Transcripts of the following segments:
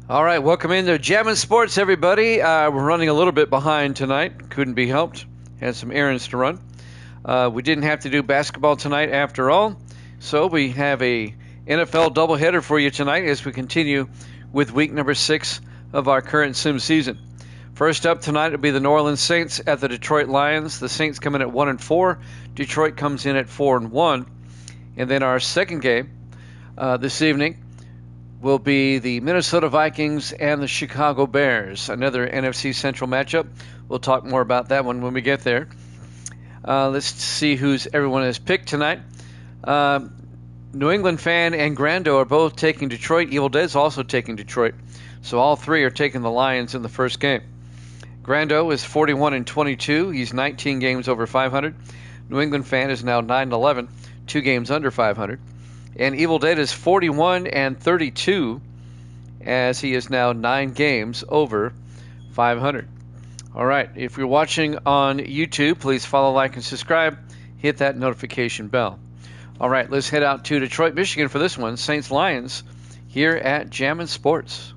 All right, welcome into Jammin' Sports, everybody. We're running a little bit behind tonight. Couldn't be helped. Had some errands to run. We didn't have to do basketball tonight after all, so we have a NFL doubleheader for you tonight as we continue with week number 6 of our current sim season. First up tonight will be the New Orleans Saints at the Detroit Lions. The Saints come in at 1-4. Detroit comes in at 4-1. And then our second game this evening will be the Minnesota Vikings and the Chicago Bears, another NFC Central matchup. We'll talk more about that one when we get there. Let's see who's everyone has picked tonight. New England fan and Grando are both taking Detroit. Evil Dead's also taking Detroit. So all three are taking the Lions in the first game. Grando is 41-22. He's 19 games over 500. New England fan is now 9-11, 2 games under 500. And Evil Dead is 41-32, as he is now 9 games over 500. All right, if you're watching on YouTube, please follow, like, and subscribe. Hit that notification bell. All right, let's head out to Detroit, Michigan for this one. Saints-Lions here at Jammin' Sports.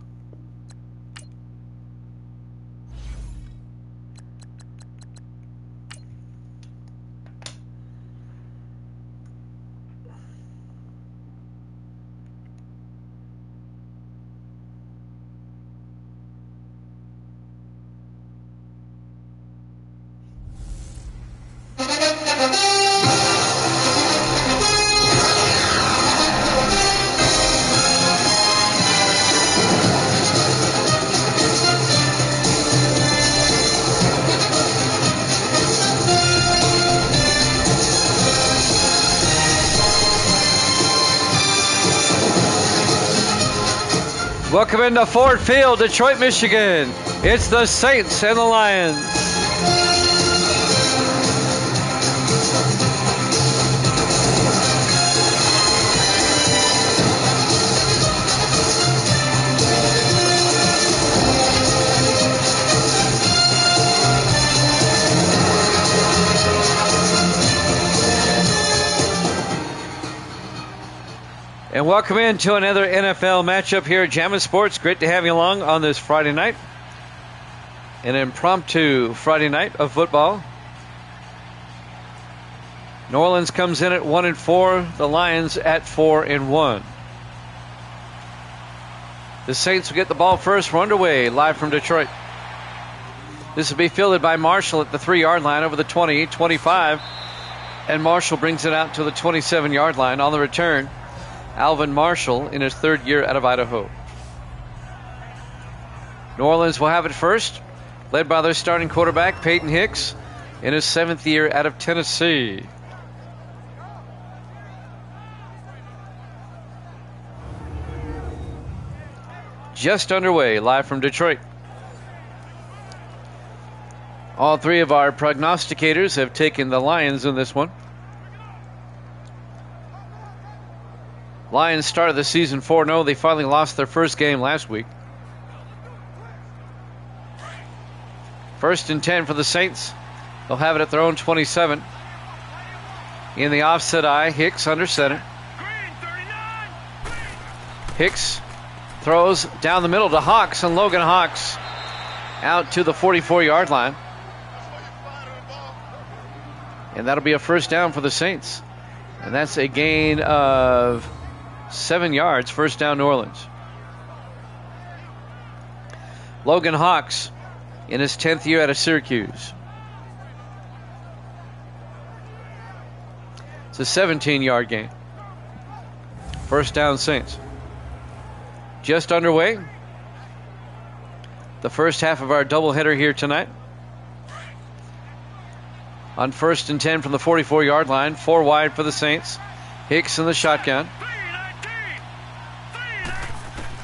Welcome into Ford Field, Detroit, Michigan. It's the Saints and the Lions. And welcome into another NFL matchup here at Jammin' Sports. Great to have you along on this Friday night. An impromptu Friday night of football. New Orleans comes in at 1-4. The Lions at 4-1. The Saints will get the ball first. We're underway live from Detroit. This will be fielded by Marshall at the 3-yard line over the 20, 25. And Marshall brings it out to the 27-yard line on the return. Alvin Marshall in his 3rd year out of Idaho. New Orleans will have it first, led by their starting quarterback, Peyton Hicks, in his 7th year out of Tennessee. Just underway, live from Detroit. All three of our prognosticators have taken the Lions in this one. Lions started the season 4-0. They finally lost their first game last week. 1st and 10 for the Saints. They'll have it at their own 27. In the offset eye, Hicks under center. Hicks throws down the middle to Hawks, and Logan Hawks out to the 44-yard line. And that'll be a first down for the Saints. And that's a gain of 7 yards, first down New Orleans. Logan Hawks in his 10th year out of Syracuse. It's a 17-yard gain. First down Saints. Just underway. The first half of our doubleheader here tonight. On 1st and 10 from the 44-yard line, 4 wide for the Saints. Hicks in the shotgun.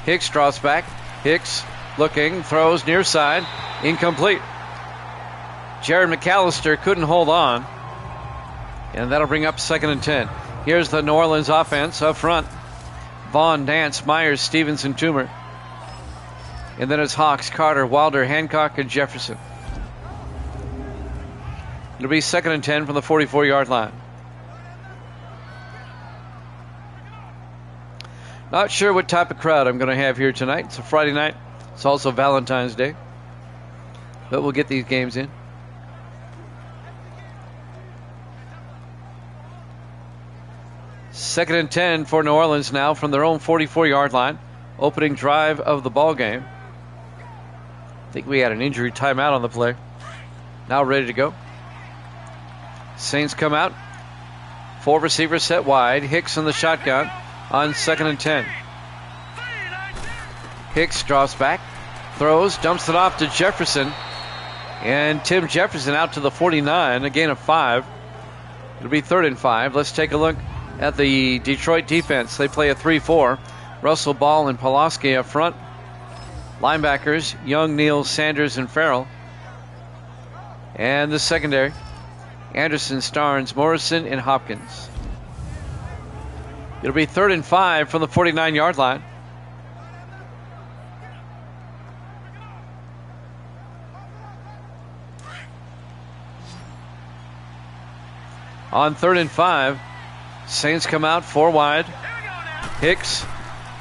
Hicks draws back. Hicks looking, throws near side, incomplete. Jared McAllister couldn't hold on, and that'll bring up 2nd and 10. Here's the New Orleans offense up front. Vaughn, Nance, Myers, Stevenson, Toomer. And then it's Hawks, Carter, Wilder, Hancock, and Jefferson. It'll be 2nd and 10 from the 44-yard line. Not sure what type of crowd I'm going to have here tonight. It's a Friday night. It's also Valentine's Day. But we'll get these games in. Second and 10 for New Orleans now from their own 44-yard line. Opening drive of the ball game. I think we had an injury timeout on the play. Now ready to go. Saints come out. 4 receivers set wide. Hicks in the shotgun on second and 10. Hicks drops back, throws, dumps it off to Jefferson. And Tim Jefferson out to the 49, a gain of 5. It'll be 3rd and 5. Let's take a look at the Detroit defense. They play a 3-4. Russell, Ball, and Pulaski up front. Linebackers, Young, Neal, Sanders, and Farrell. And the secondary, Anderson, Starnes, Morrison, and Hopkins. It'll be 3rd and 5 from the 49-yard line. On 3rd and 5, Saints come out 4 wide. Hicks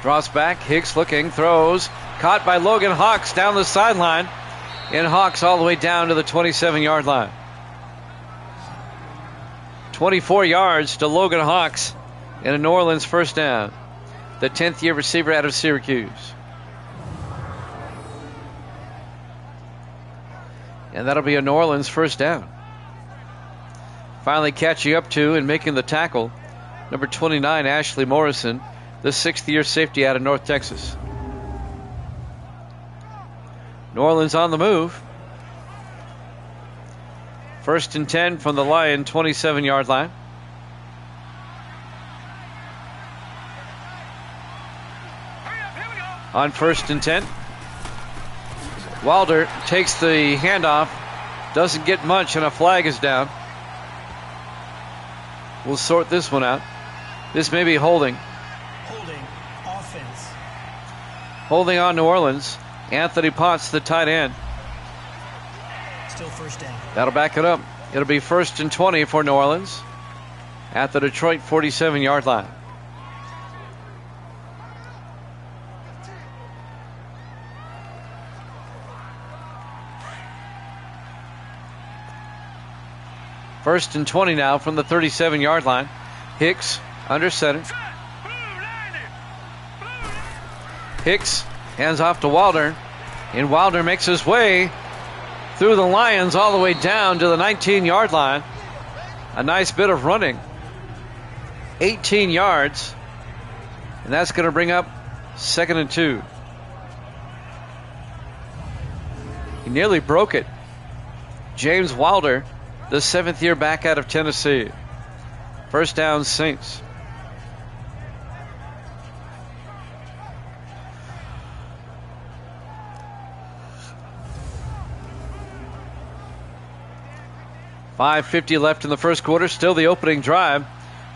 draws back. Hicks looking, throws. Caught by Logan Hawks down the sideline. And Hawks all the way down to the 27-yard line. 24 yards to Logan Hawks and a New Orleans first down. The 10th-year receiver out of Syracuse. And that'll be a New Orleans first down. Finally catching up to and making the tackle, number 29, Ashley Morrison, the 6th-year safety out of North Texas. New Orleans on the move. 1st and 10 from the Lion 27-yard line. On 1st and 10, Wilder takes the handoff, doesn't get much, and a flag is down. We'll sort this one out. This may be holding. Holding offense. Holding on New Orleans. Anthony Potts, the tight end. Still first down. That'll back it up. It'll be 1st and 20 for New Orleans at the Detroit 47-yard line. First and 20 now from the 37-yard line. Hicks under center. Hicks hands off to Wilder. And Wilder makes his way through the Lions all the way down to the 19-yard line. A nice bit of running. 18 yards. And that's going to bring up 2nd and 2. He nearly broke it. James Wilder, the 7th-year back out of Tennessee. First down, Saints. .550 left in the first quarter. Still the opening drive.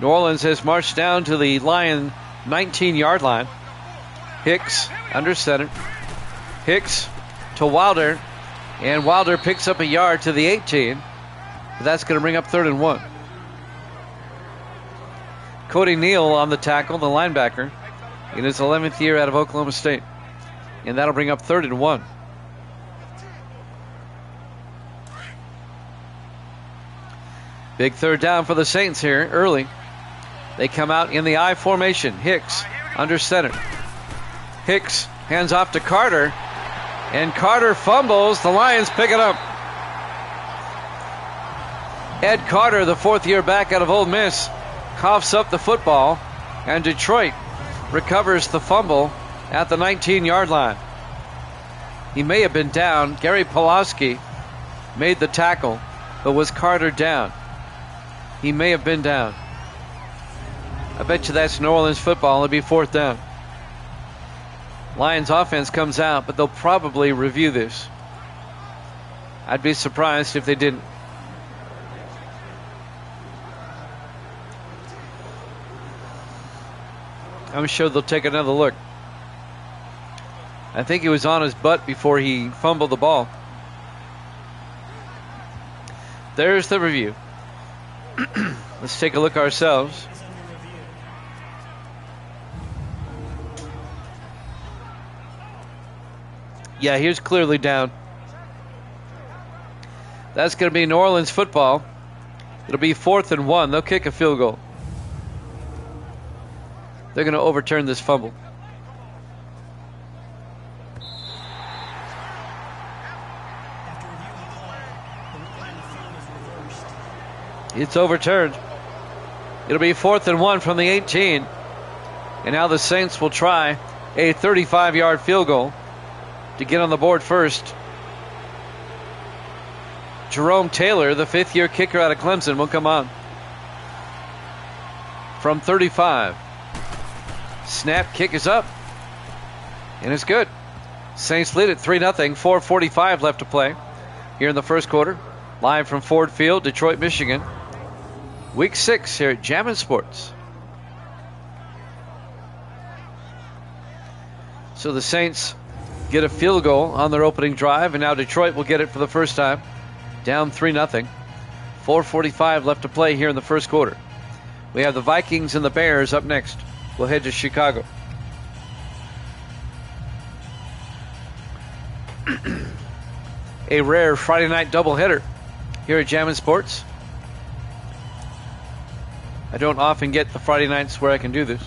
New Orleans has marched down to the Lion 19-yard line. Hicks under center. Hicks to Wilder. And Wilder picks up a yard to the 18. But that's going to bring up 3rd and 1. Cody Neal on the tackle, the linebacker, in his 11th year out of Oklahoma State. And that'll bring up 3rd and 1. Big 3rd down for the Saints here early. They come out in the I formation. Hicks under center. Hicks hands off to Carter. And Carter fumbles. The Lions pick it up. Ed Carter, the 4th-year back out of Ole Miss, coughs up the football, and Detroit recovers the fumble at the 19-yard line. He may have been down. Gary Pulaski made the tackle, but was Carter down? He may have been down. I bet you that's New Orleans football. It'll be 4th down. Lions offense comes out, but they'll probably review this. I'd be surprised if they didn't. I'm sure they'll take another look. I think he was on his butt before he fumbled the ball. There's the review. Let's take a look ourselves. Yeah, he was clearly down. That's going to be New Orleans football. It'll be 4th and 1. They'll kick a field goal. They're going to overturn this fumble. It's overturned. It'll be 4th and 1 from the 18. And now the Saints will try a 35-yard field goal to get on the board first. Jerome Taylor, the 5th-year kicker out of Clemson, will come on. From 35. Snap, kick is up. And it's good. Saints lead it 3-0. 4:45 left to play here in the first quarter. Live from Ford Field, Detroit, Michigan. Week 6 here at Jammin' Sports. So the Saints get a field goal on their opening drive, and now Detroit will get it for the first time. Down 3-0. 4:45 left to play here in the first quarter. We have the Vikings and the Bears up next. We'll head to Chicago. A rare Friday night doubleheader here at Jammin' Sports. I don't often get the Friday nights where I can do this.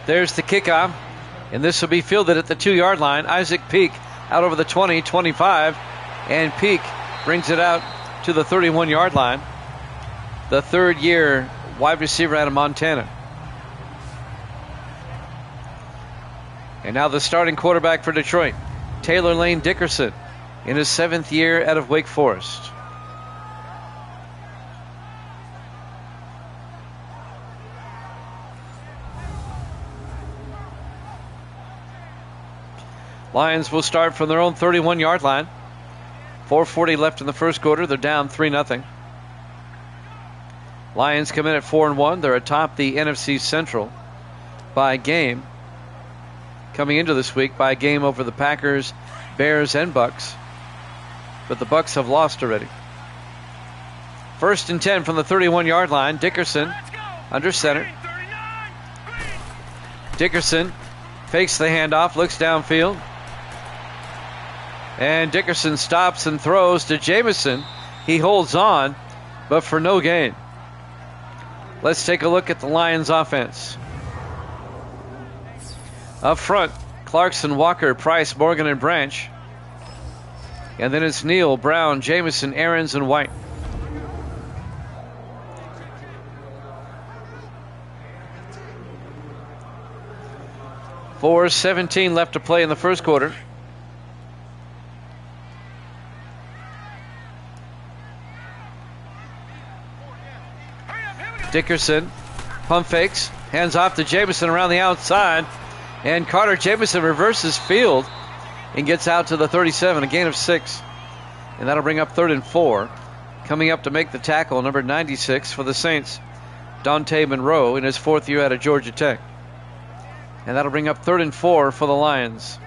There's the kickoff, and this will be fielded at the 2-yard line. Isaac Peak out over the 20, 25, and Peak brings it out to the 31-yard line. The 3rd-year wide receiver out of Montana. And now the starting quarterback for Detroit, Taylor Lane Dickerson, in his 7th year out of Wake Forest. Lions will start from their own 31-yard line. 4:40 left in the first quarter. They're down 3-0. Lions come in at 4-1. They're atop the NFC Central by a game. Coming into this week by a game over the Packers, Bears, and Bucks. But the Bucks have lost already. 1st and 10 from the 31-yard line. Dickerson under center. Dickerson fakes the handoff, looks downfield. And Dickerson stops and throws to Jamison. He holds on, but for no gain. Let's take a look at the Lions offense. Up front, Clarkson, Walker, Price, Morgan, and Branch. And then it's Neal, Brown, Jamison, Aarons, and White. .4:17 left to play in the first quarter. Dickerson pump fakes, hands off to Jamison around the outside, and Carter Jamison reverses field and gets out to the 37, a gain of 6, and that'll bring up 3rd and 4. Coming up to make the tackle, number 96 for the Saints, Dante Monroe, in his 4th year out of Georgia Tech, and that'll bring up 3rd and 4 for the Lions.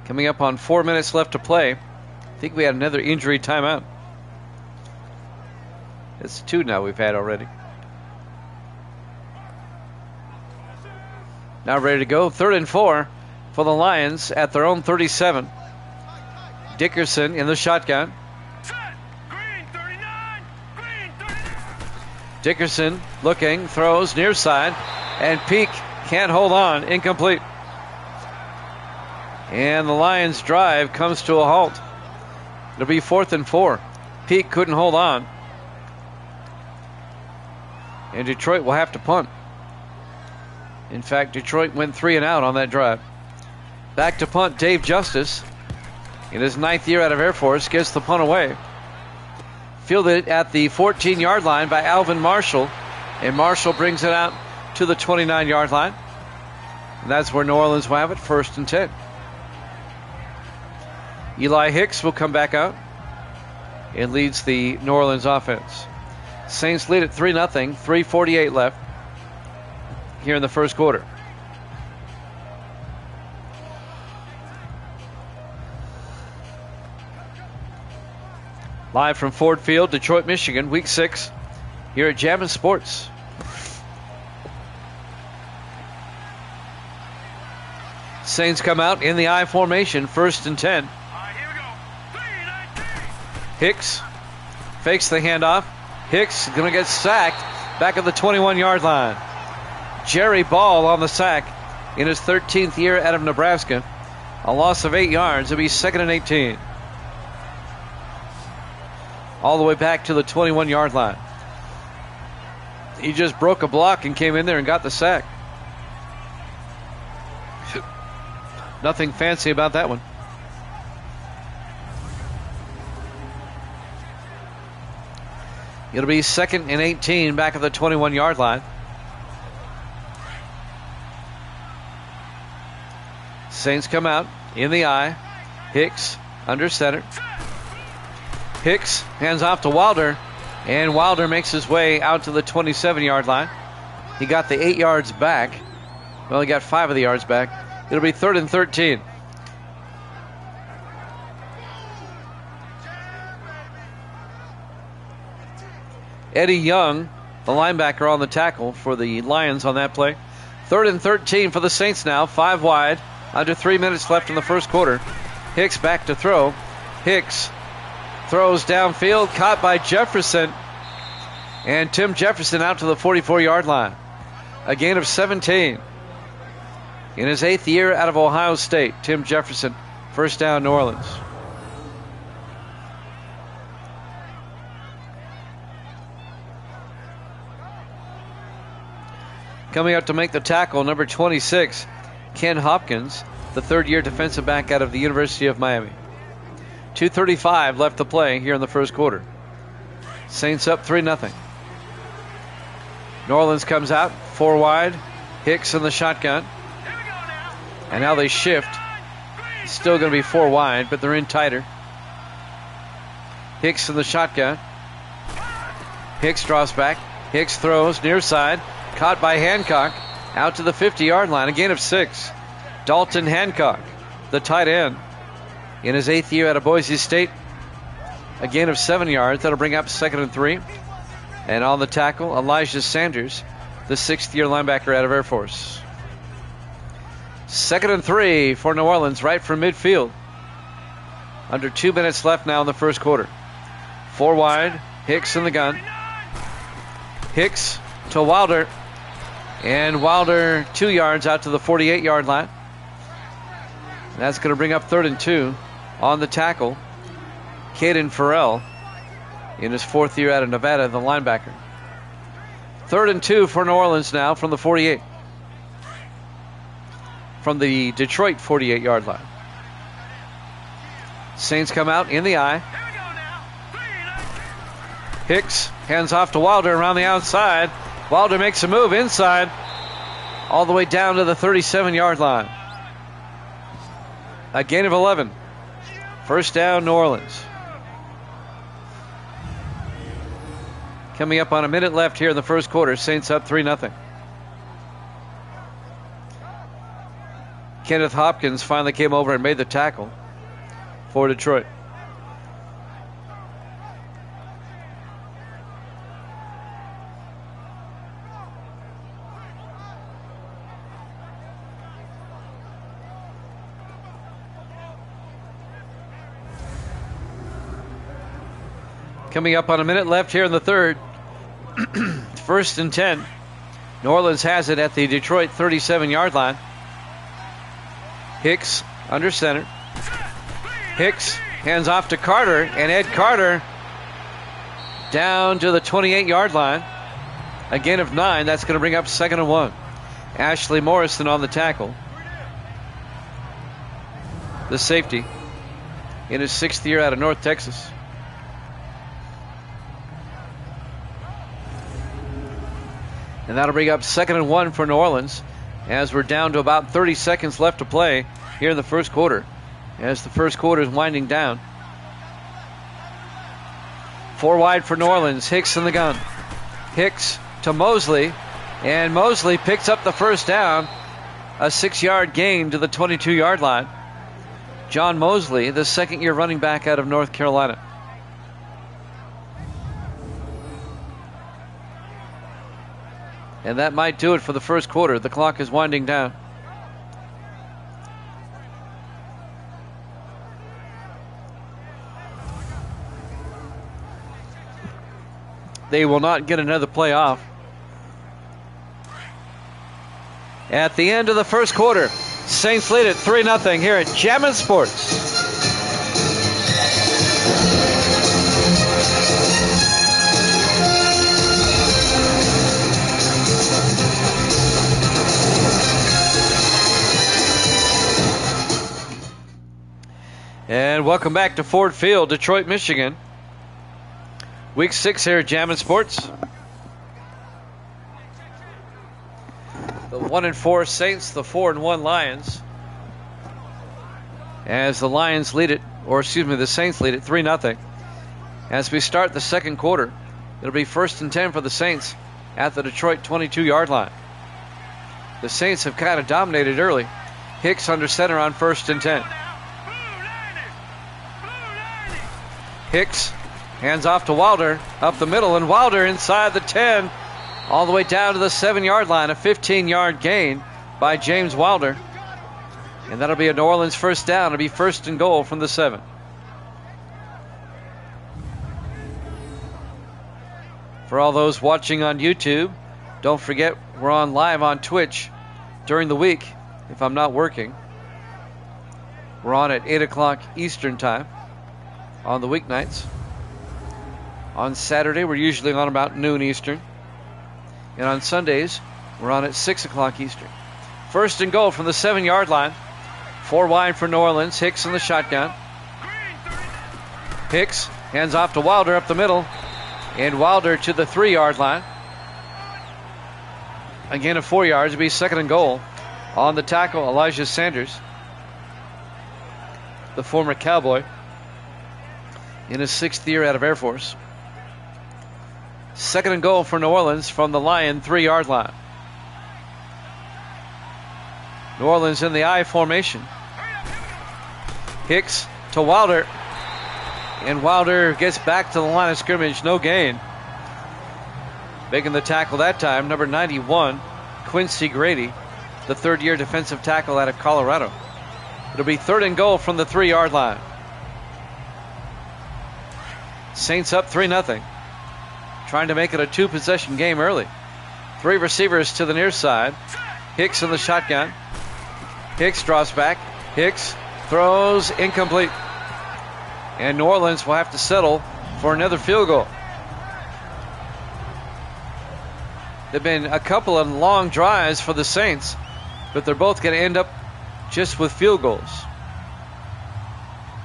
Coming up on 4 minutes left to play. I think we had another injury timeout. It's 2 now we've had already. Now ready to go. 3rd and 4 for the Lions at their own 37. Dickerson in the shotgun. Dickerson looking, throws near side, and Peak can't hold on. Incomplete. And the Lions' drive comes to a halt. It'll be 4th and 4. Peak couldn't hold on. And Detroit will have to punt. In fact, Detroit went 3 and out on that drive. Back to punt, Dave Justice. In his 9th year out of Air Force, gets the punt away. Fielded at the 14-yard line by Alvin Marshall. And Marshall brings it out to the 29-yard line. And that's where New Orleans will have it, 1st and 10. Eli Hicks will come back out and leads the New Orleans offense. Saints lead at 3-0, 3:48 left here in the first quarter. Live from Ford Field, Detroit, Michigan, Week 6, here at Jammin' Sports. Saints come out in the I formation, 1st and 10. Here we go. 3-19. Hicks fakes the handoff. Hicks going to get sacked back at the 21-yard line. Jerry Ball on the sack in his 13th year out of Nebraska. A loss of 8 yards. It'll be 2nd and 18. All the way back to the 21-yard line. He just broke a block and came in there and got the sack. Nothing fancy about that one. It'll be 2nd and 18 back at the 21-yard line. Saints come out in the I. Hicks under center. Hicks hands off to Wilder, and Wilder makes his way out to the 27-yard line. He got the 8 yards back. Well, he got 5 of the yards back. It'll be 3rd and 13. Eddie Young, the linebacker, on the tackle for the Lions on that play. 3rd and 13 for the Saints now. 5 wide. Under 3 minutes left in the first quarter. Hicks back to throw. Hicks throws downfield, caught by Jefferson. And Tim Jefferson out to the 44-yard line. A gain of 17. In his 8th year out of Ohio State, Tim Jefferson, 1st down, New Orleans. Coming up to make the tackle, number 26, Ken Hopkins, the 3rd-year defensive back out of the University of Miami. 2:35 left to play here in the first quarter. Saints up 3-0. New Orleans comes out, 4 wide. Hicks in the shotgun. And now they shift. Still going to be 4 wide, but they're in tighter. Hicks in the shotgun. Hicks draws back. Hicks throws near side. Caught by Hancock. Out to the 50-yard line. A gain of 6. Dalton Hancock, the tight end, in his 8th year out of Boise State. A gain of 7 yards. That'll bring up 2nd and 3. And on the tackle, Elijah Sanders, the 6th-year linebacker out of Air Force. 2nd and 3 for New Orleans, right from midfield. Under 2 minutes left now in the first quarter. 4 wide. Hicks in the gun. Hicks to Wilder. And Wilder 2 yards out to the 48-yard line. And that's going to bring up 3rd and 2 on the tackle. Caden Farrell in his 4th year out of Nevada, the linebacker. 3rd and 2 for New Orleans now from the 48. From the Detroit 48-yard line. Saints come out in the I. Hicks hands off to Wilder around the outside. Wilder makes a move inside, all the way down to the 37-yard line. A gain of 11. 1st down, New Orleans. Coming up on a minute left here in the first quarter. Saints up 3-0. Kenneth Hopkins finally came over and made the tackle for Detroit. Coming up on a minute left here in the third. 1st and 10. New Orleans has it at the Detroit 37-yard line. Hicks under center. Hicks hands off to Carter, and Ed Carter down to the 28-yard line. A gain of 9. That's going to bring up 2nd and 1. Ashley Morrison on the tackle. The safety in his 6th year out of North Texas. And that'll bring up 2nd and 1 for New Orleans as we're down to about 30 seconds left to play here in the first quarter. As the first quarter is winding down. 4 wide for New Orleans. Hicks in the gun. Hicks to Mosley. And Mosley picks up the 1st down. A 6-yard gain to the 22-yard line. John Mosley, the 2nd-year running back out of North Carolina. And that might do it for the first quarter. The clock is winding down. They will not get another play off. At the end of the first quarter, Saints lead it 3-0 here at Jammin' Sports. And welcome back to Ford Field, Detroit, Michigan. Week 6 here at Jammin' Sports. The 1-4 Saints, the 4-1 Lions. As the Lions lead it, or excuse me, the Saints lead it 3-0. As we start the second quarter, it'll be 1st and 10 for the Saints at the Detroit 22-yard line. The Saints have kind of dominated early. Hicks under center on 1st and 10. Hicks hands off to Wilder up the middle, and Wilder inside the 10 all the way down to the 7-yard line. A 15-yard gain by James Wilder, and that'll be a New Orleans first down. It'll be 1st and goal from the 7. For all those watching on YouTube, don't forget we're on live on Twitch during the week if I'm not working. We're on at 8 o'clock Eastern time on the weeknights. On Saturday, we're usually on about noon Eastern. And on Sundays, we're on at 6 o'clock Eastern. 1st and goal from the 7-yard line. 4 wide for New Orleans. Hicks in the shotgun. Hicks hands off to Wilder up the middle. And Wilder to the 3-yard line. Again, at 4 yards, it'll be 2nd and goal. On the tackle, Elijah Sanders, the former Cowboy, in his 6th year out of Air Force. 2nd and goal for New Orleans from the Lion 3-yard line. New Orleans in the I formation. Hicks to Wilder. And Wilder gets back to the line of scrimmage. No gain. Making the tackle that time, number 91, Quincy Grady, the 3rd-year defensive tackle out of Colorado. It'll be 3rd and goal from the 3-yard line. Saints up 3-0. Trying to make it a 2-possession game early. 3 receivers to the near side. Hicks in the shotgun. Hicks draws back. Hicks throws incomplete. And New Orleans will have to settle for another field goal. There have been a couple of long drives for the Saints, but they're both going to end up just with field goals.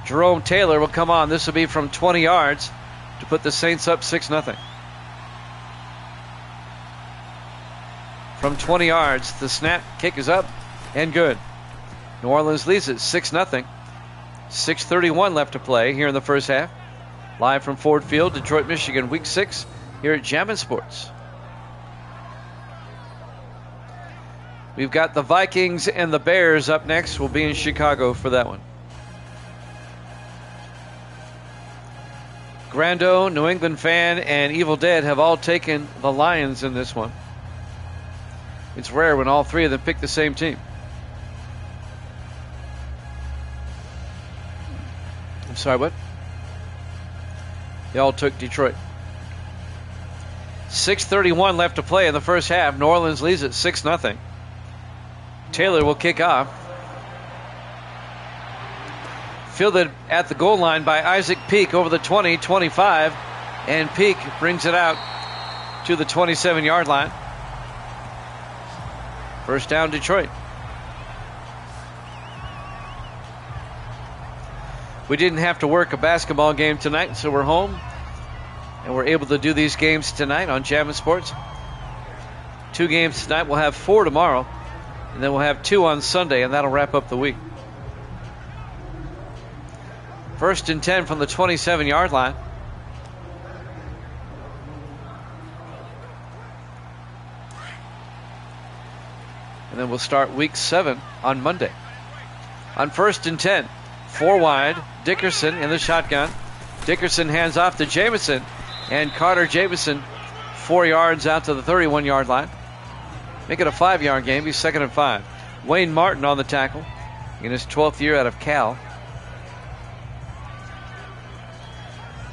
Jerome Taylor will come on. This will be from 20 yards to put the Saints up 6-0. From 20 yards, the snap, kick is up and good. New Orleans leads it 6-0. 6:31 left to play here in the first half. Live from Ford Field, Detroit, Michigan, Week 6 here at Jammin' Sports. We've got the Vikings and the Bears up next. We'll be in Chicago for that one. Grando, New England Fan, and Evil Dead have all taken the Lions in this one. It's rare when all 3 of them pick the same team. I'm sorry, what? They all took Detroit. 6:31 left to play in the first half. New Orleans leads it 6-0. Taylor will kick off. Fielded at the goal line by Isaac Peak over the 20-25. And Peak brings it out to the 27-yard line. First down, Detroit. We didn't have to work a basketball game tonight, so we're home. And we're able to do these games tonight on Jammin' Sports. 2 games tonight. We'll have 4 tomorrow. And then we'll have 2 on Sunday, and that'll wrap up the week. 1st and 10 from the 27-yard line. And then we'll start Week 7 on Monday. On 1st and 10, 4 wide, Dickerson in the shotgun. Dickerson hands off to Jamison, and Carter Jamison 4 yards out to the 31-yard line. Make it a 5-yard gain. Be 2nd and 5. Wayne Martin on the tackle in his 12th year out of Cal.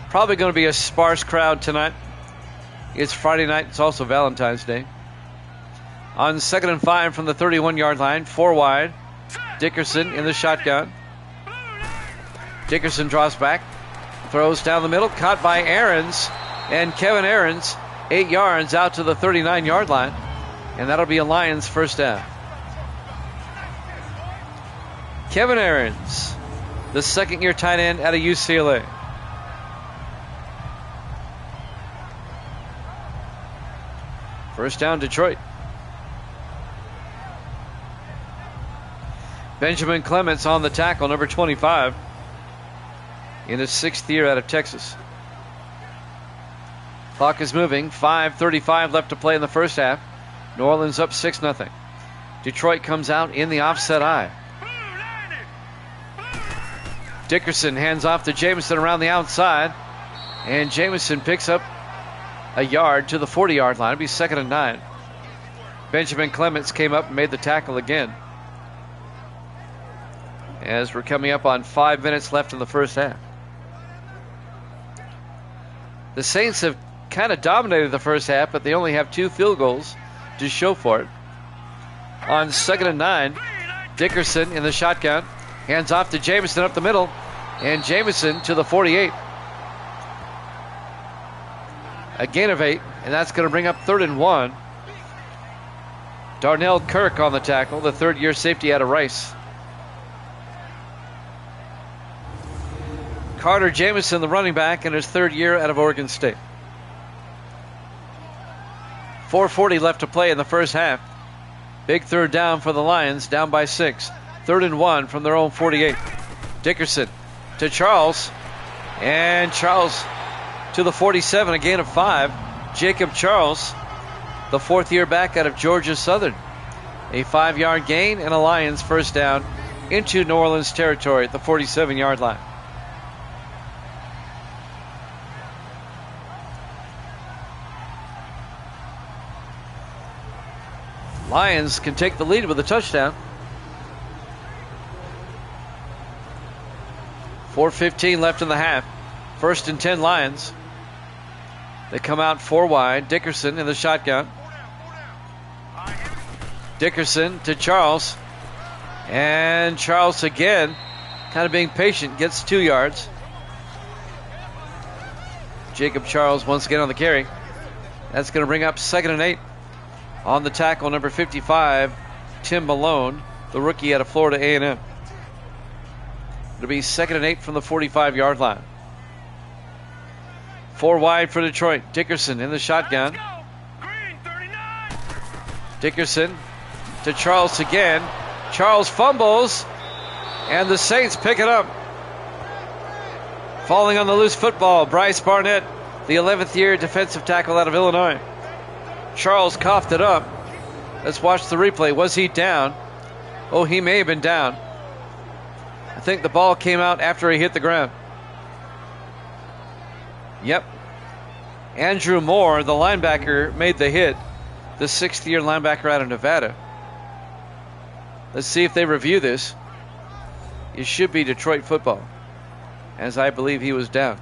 Probably going to be a sparse crowd tonight. It's Friday night. It's also Valentine's Day. On 2nd and 5 from the 31-yard line, 4 wide. Dickerson in the shotgun. Dickerson draws back, throws down the middle, caught by Ahrens, and Kevin Ahrens, 8 yards out to the 39-yard line, and that'll be a Lions first down. Kevin Ahrens, the second-year tight end out of UCLA. First down, Detroit. Benjamin Clements on the tackle, number 25, in his 6th year out of Texas. Clock is moving. 5:35 left to play in the first half. New Orleans up 6-0. Detroit comes out in the offset eye. Dickerson hands off to Jamison around the outside, and Jamison picks up a yard to the 40-yard line. It'll be 2nd and 9. Benjamin Clements came up and made the tackle again, as we're coming up on 5 minutes left in the first half. The Saints have kind of dominated the first half, but they only have 2 field goals to show for it. On 2nd and 9, Dickerson in the shotgun, hands off to Jamison up the middle, and Jamison to the 48. A gain of 8, and that's going to bring up 3rd and 1. Darnell Kirk on the tackle, the 3rd-year safety out of Rice. Carter Jamison, the running back, in his 3rd year out of Oregon State. 4:40 left to play in the first half. Big 3rd down for the Lions, down by 6. 3rd and 1 from their own 48. Dickerson to Charles, and Charles to the 47, a gain of 5. Jacob Charles, the 4th-year back out of Georgia Southern. A 5-yard gain and a Lions first down into New Orleans territory at the 47-yard line. Lions can take the lead with a touchdown. 4:15 left in the half. 1st and 10 Lions. They come out 4 wide. Dickerson in the shotgun. Dickerson to Charles. And Charles again, kind of being patient, gets 2 yards. Jacob Charles once again on the carry. That's going to bring up 2nd and 8. On the tackle, number 55, Tim Malone, the rookie out of Florida A&M. It'll be 2nd and 8 from the 45-yard line. 4 wide for Detroit. Dickerson in the shotgun. Dickerson to Charles again. Charles fumbles, and the Saints pick it up. Falling on the loose football, Bryce Barnett, the 11th-year defensive tackle out of Illinois. Charles coughed it up. Let's watch the replay. Was he down? Oh, he may have been down. I think the ball came out after he hit the ground. Yep. Andrew Moore, the linebacker, made the hit. The 6th-year linebacker out of Nevada. Let's see if they review this. It should be Detroit football, as I believe he was down.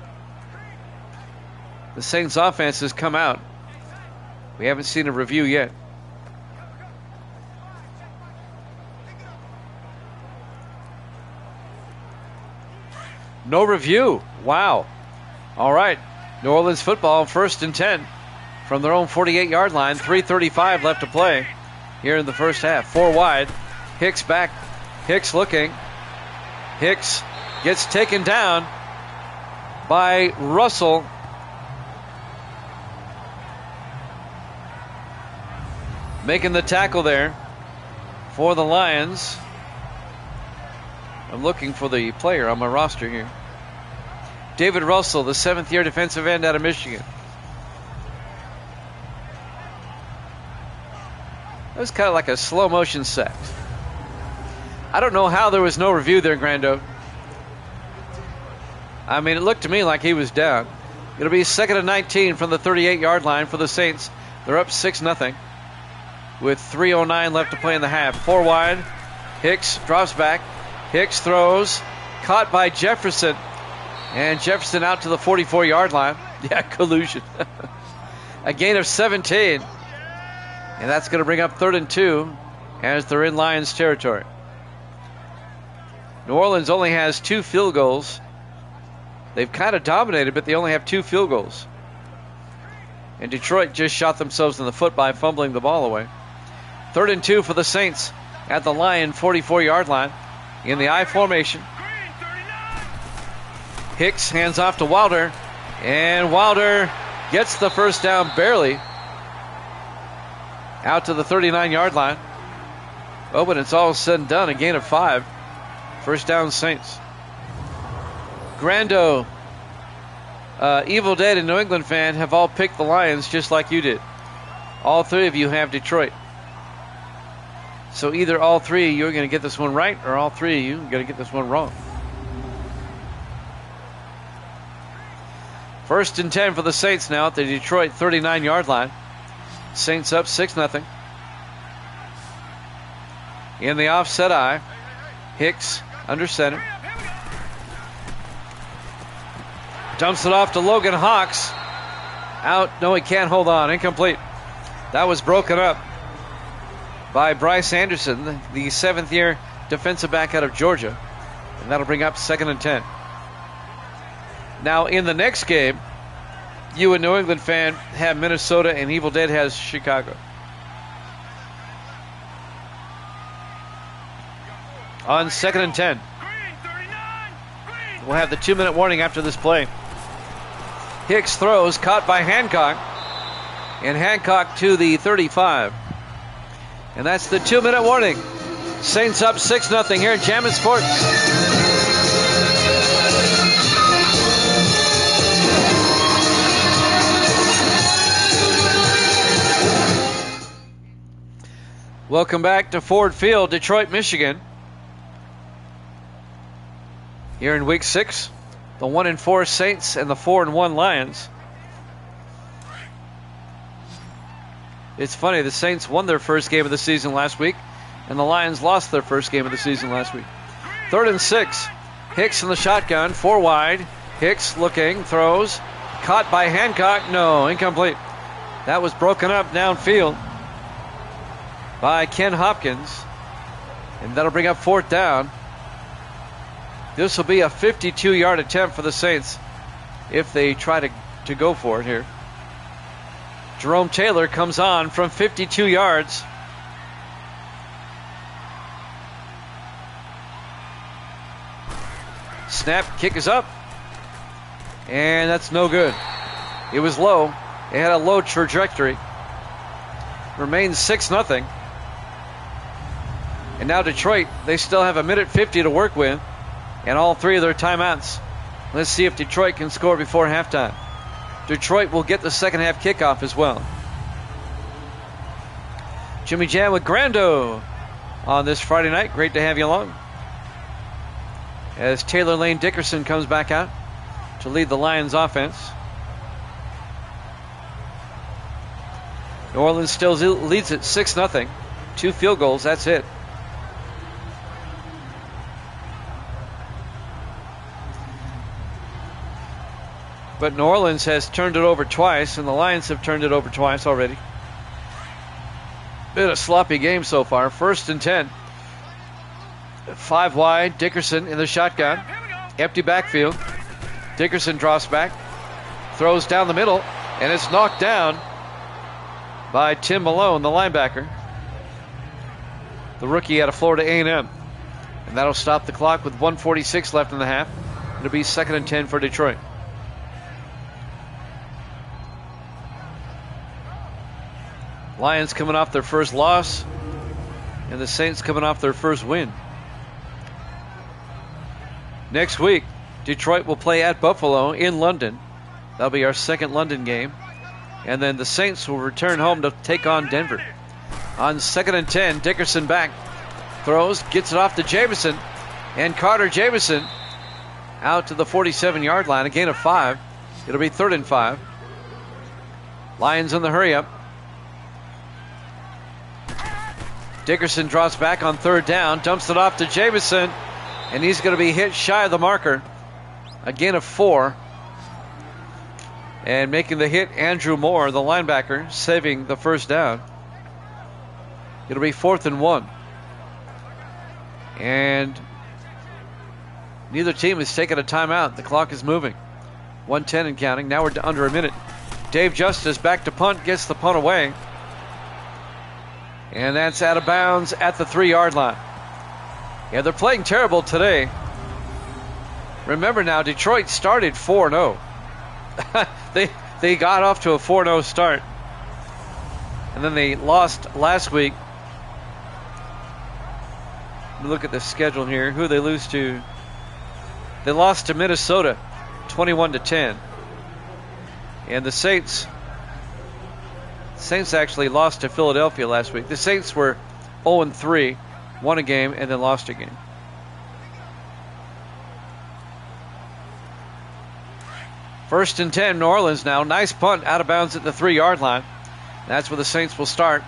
The Saints offense has come out. We haven't seen a review yet. No review. Wow. All right. New Orleans football, 1st and 10 from their own 48-yard line. 3:35 left to play here in the first half. 4 wide. Hicks back. Hicks looking. Hicks gets taken down by Russell. Making the tackle there for the Lions. I'm looking for the player on my roster here. David Russell, the 7th-year defensive end out of Michigan. That was kind of like a slow-motion sack. I don't know how there was no review there, Grando. I mean, it looked to me like he was down. It'll be 2nd and 19 from the 38-yard line for the Saints. They're up 6-0. with 3:09 left to play in the half. 4 wide. Hicks drops back. Hicks throws. Caught by Jefferson. And Jefferson out to the 44-yard line. Yeah, collusion. A gain of 17. And that's going to bring up 3rd and 2 as they're in Lions territory. New Orleans only has 2 field goals. They've kind of dominated, but they only have 2 field goals. And Detroit just shot themselves in the foot by fumbling the ball away. 3rd and 2 for the Saints at the Lion 44-yard line in the I formation. Hicks hands off to Wilder, and Wilder gets the first down barely out to the 39-yard line. Oh, but it's all said and done, a gain of 5. First down, Saints. Grando, Evil Dead, and New England fan have all picked the Lions just like you did. All 3 of you have Detroit. So either all 3 of you are going to get this one right, or all 3 of you are going to get this one wrong. 1st and 10 for the Saints now at the Detroit 39-yard line. Saints up 6-0. In the offset eye, Hicks under center. Dumps it off to Logan Hawks. Out. No, he can't hold on. Incomplete. That was broken up by Bryce Anderson, the 7th-year defensive back out of Georgia. And that'll bring up 2nd and 10. Now, in the next game, you, a New England fan, have Minnesota, and Evil Dead has Chicago. On 2nd and 10. We'll have the 2-minute warning after this play. Hicks throws, caught by Hancock. And Hancock to the 35. And that's the 2-minute warning. Saints up 6-0 here at Jammin' Sports. Welcome back to Ford Field, Detroit, Michigan. Here in week 6, the 1-4 Saints and the 4-1 Lions. It's funny, the Saints won their first game of the season last week, and the Lions lost their first game of the season last week. 3rd and 6. Hicks in the shotgun, 4 wide. Hicks looking, throws. Caught by Hancock. No, incomplete. That was broken up downfield by Ken Hopkins. And that'll bring up 4th down. This will be a 52-yard attempt for the Saints if they try to go for it here. Jerome Taylor comes on from 52 yards. Snap, kick is up. And that's no good. It was low. It had a low trajectory. Remains 6-0. And now Detroit, they still have 1:50 to work with, and all 3 of their timeouts. Let's see if Detroit can score before halftime. Detroit will get the second half kickoff as well. Jimmy Jam with Grando on this Friday night. Great to have you along. As Taylor Lane Dickerson comes back out to lead the Lions offense. New Orleans still leads it 6-0. 2 field goals, that's it. But New Orleans has turned it over twice, and the Lions have turned it over twice already. Been a sloppy game so far. 1st and 10. 5 wide. Dickerson in the shotgun. Empty backfield. Dickerson drops back. Throws down the middle, and it's knocked down by Tim Malone, the linebacker. The rookie out of Florida A&M. And that'll stop the clock with 1:46 left in the half. It'll be 2nd and 10 for Detroit. Lions coming off their first loss, and the Saints coming off their first win. Next week, Detroit will play at Buffalo in London. That'll be our second London game. And then the Saints will return home to take on Denver. On 2nd and 10, Dickerson back. Throws, gets it off to Jamison. And Carter Jamison out to the 47-yard line. A gain of 5. It'll be 3rd and 5. Lions in the hurry up. Dickerson draws back on third down, dumps it off to Jamison, and he's going to be hit shy of the marker. Again, of 4. And making the hit, Andrew Moore, the linebacker, saving the first down. It'll be 4th and 1. And neither team has taken a timeout. The clock is moving. 1:10 and counting. Now we're under a minute. Dave Justice back to punt, gets the punt away. And that's out of bounds at the 3-yard line. Yeah, they're playing terrible today. Remember now, Detroit started 4-0. They got off to a 4-0 start. And then they lost last week. Let me look at the schedule here. Who did they lose to? They lost to Minnesota 21-10. And the Saints actually lost to Philadelphia last week. The Saints were 0-3, won a game, and then lost a game. First and 10, New Orleans now. Nice punt out of bounds at the 3-yard line. That's where the Saints will start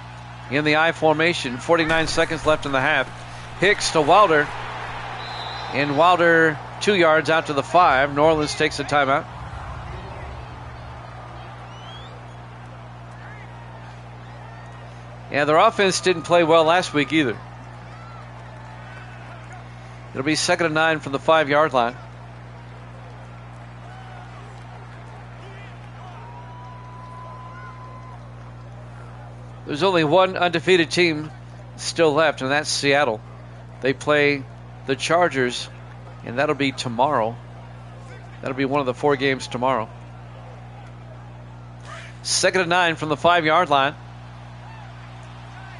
in the I formation. 49 seconds left in the half. Hicks to Wilder. And Wilder 2 yards out to the 5. New Orleans takes a timeout. Yeah, their offense didn't play well last week either. It'll be 2nd and 9 from the 5-yard line. There's only one undefeated team still left, and that's Seattle. They play the Chargers, and that'll be tomorrow. That'll be one of the 4 games tomorrow. 2nd and 9 from the 5-yard line.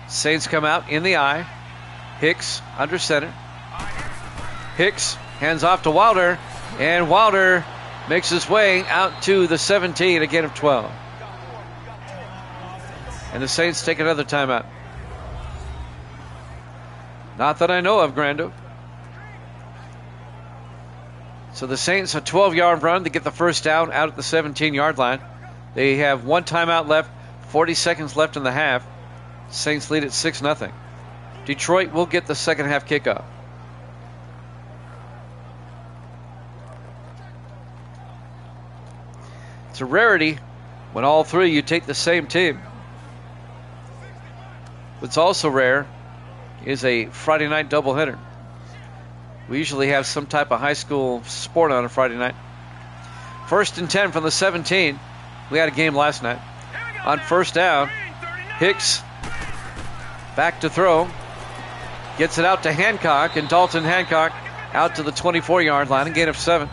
Saints come out in the I. Hicks under center. Hicks hands off to Wilder, and Wilder makes his way out to the 17, a gain of 12. And the Saints take another timeout. Not that I know of, Grando. So the Saints, a 12-yard run to get the first down out at the 17-yard line. They have 1 timeout left, 40 seconds left in the half. Saints lead at 6-0. Detroit will get the second half kickoff. It's a rarity when all 3 you take the same team. What's also rare is a Friday night doubleheader. We usually have some type of high school sport on a Friday night. 1st and 10 from the 17. We had a game last night. On first down, Hicks back to throw. Gets it out to Hancock, and Dalton Hancock out to the 24-yard line, a gain of 7.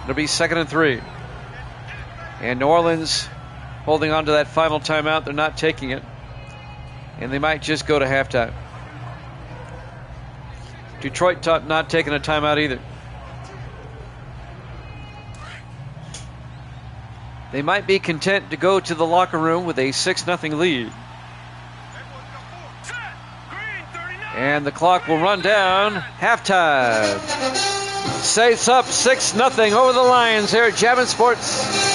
It'll be 2nd and 3. And New Orleans holding on to that final timeout. They're not taking it. And they might just go to halftime. Detroit not taking a timeout either. They might be content to go to the locker room with a 6-0 lead. And the clock will run down. Halftime. Saints up 6-0 over the Lions here at Jammin' Sports.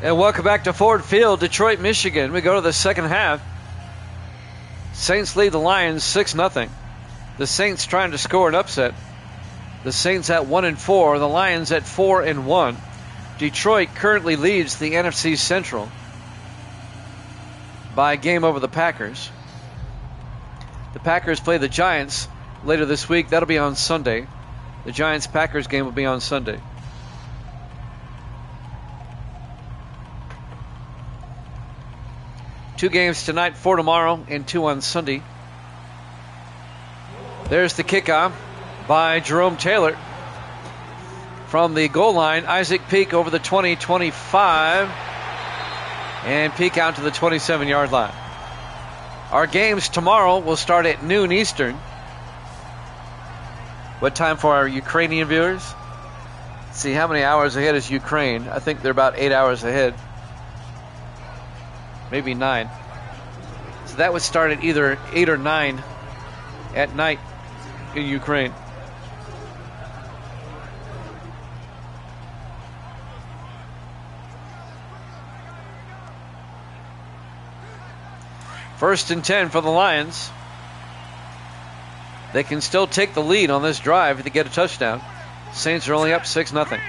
And welcome back to Ford Field, Detroit, Michigan. We go to the second half. Saints lead the Lions 6-0. The Saints trying to score an upset. The Saints at 1-4, the Lions at 4-1. Detroit currently leads the NFC Central by a game over the Packers. The Packers play the Giants later this week. That'll be on Sunday. The Giants-Packers game will be on Sunday. Two games tonight, 4 tomorrow, and 2 on Sunday. There's the kickoff by Jerome Taylor. from the goal line. Isaac Peak over the 20-25. And Peak out to the 27-yard line. Our games tomorrow will start at noon Eastern. What time for our Ukrainian viewers? Let's see, how many hours ahead is Ukraine? I think they're about 8 hours ahead. Maybe 9. So that would start at either 8 or 9 at night in Ukraine. First and 10 for the Lions. They can still take the lead on this drive if they get a touchdown. Saints are only up 6-0.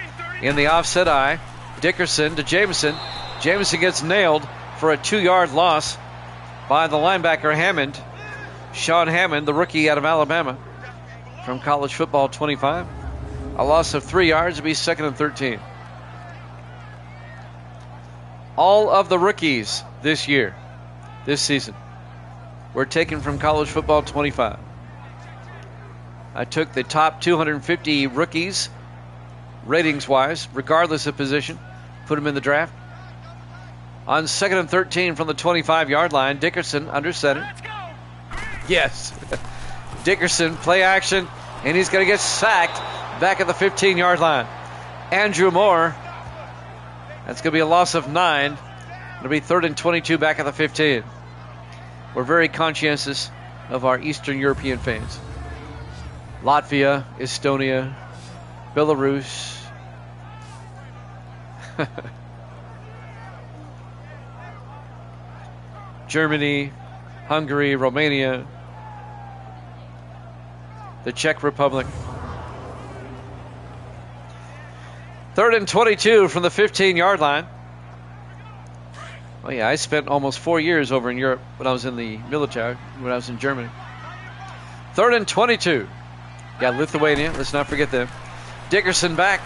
In the offset eye, Dickerson to Jameson. Jameson gets nailed for a 2-yard loss by the linebacker Hammond. Sean Hammond, the rookie out of Alabama from college football 25. A loss of 3 yards to be 2nd and 13. All of the rookies this season, were taken from college football 25. I took the top 250 rookies, ratings-wise, regardless of position, put them in the draft. On 2nd and 13 from the 25-yard line, Dickerson under center. Yes. Dickerson, play action, and he's going to get sacked back at the 15-yard line. Andrew Moore, that's going to be a loss of 9. It'll be 3rd and 22 back at the 15. We're very conscientious of our Eastern European fans. Latvia, Estonia, Belarus. Germany, Hungary, Romania, the Czech Republic. 3rd and 22 from the 15-yard line. Oh yeah, I spent almost 4 years over in Europe when I was in the military, when I was in Germany. 3rd and 22. Yeah, Lithuania, let's not forget them. Dickerson back.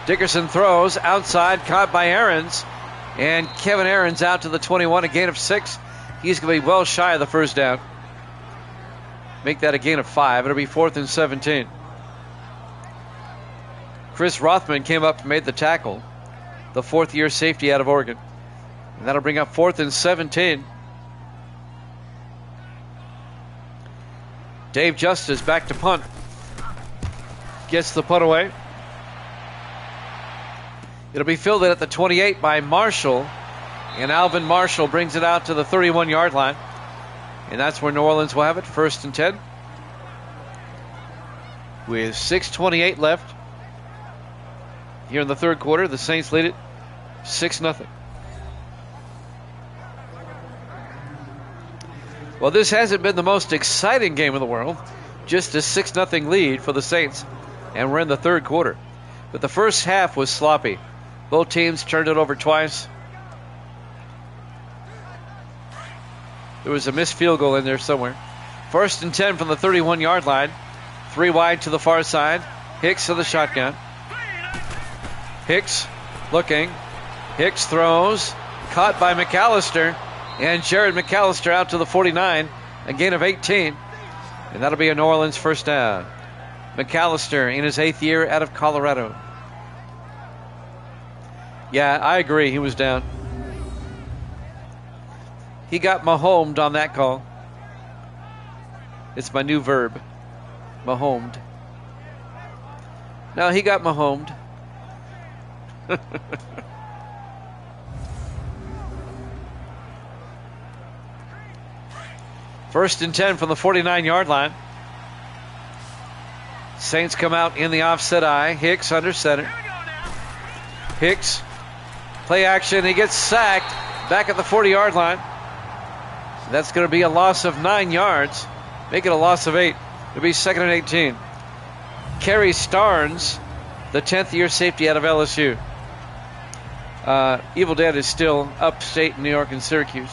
Dickerson throws outside, caught by Aarons. And Kevin Aarons out to the 21, a gain of 6. He's going to be well shy of the first down. Make that a gain of 5. It'll be 4th and 17. Chris Rothman came up and made the tackle. The 4th-year safety out of Oregon. And that'll bring up 4th and 17. Dave Justice back to punt. Gets the punt away. It'll be fielded at the 28 by Marshall. And Alvin Marshall brings it out to the 31-yard line. And that's where New Orleans will have it, 1st and 10. With 6:28 left. Here in the third quarter, the Saints lead it 6-0. Well, this hasn't been the most exciting game in the world. Just a 6-0 lead for the Saints. And we're in the third quarter. But the first half was sloppy. Both teams turned it over twice. There was a missed field goal in there somewhere. 1st and 10 from the 31-yard line. 3 wide to the far side. Hicks to the shotgun. Hicks looking. Hicks throws. Caught by McAllister. And Jared McAllister out to the 49. A gain of 18. And that'll be a New Orleans first down. McAllister in his 8th year out of Colorado. Yeah, I agree. He was down. He got mahomed on that call. It's my new verb. Mahomed. No, he got mahomed. First and 10 from the 49-yard line. Saints come out in the offset eye. Hicks under center. Hicks. Play action. He gets sacked back at the 40-yard line. That's going to be a loss of 9 yards. Make it a loss of 8. It'll be 2nd and 18. Kerry Starnes, the 10th-year safety out of LSU. Evil Dead is still upstate in New York and Syracuse.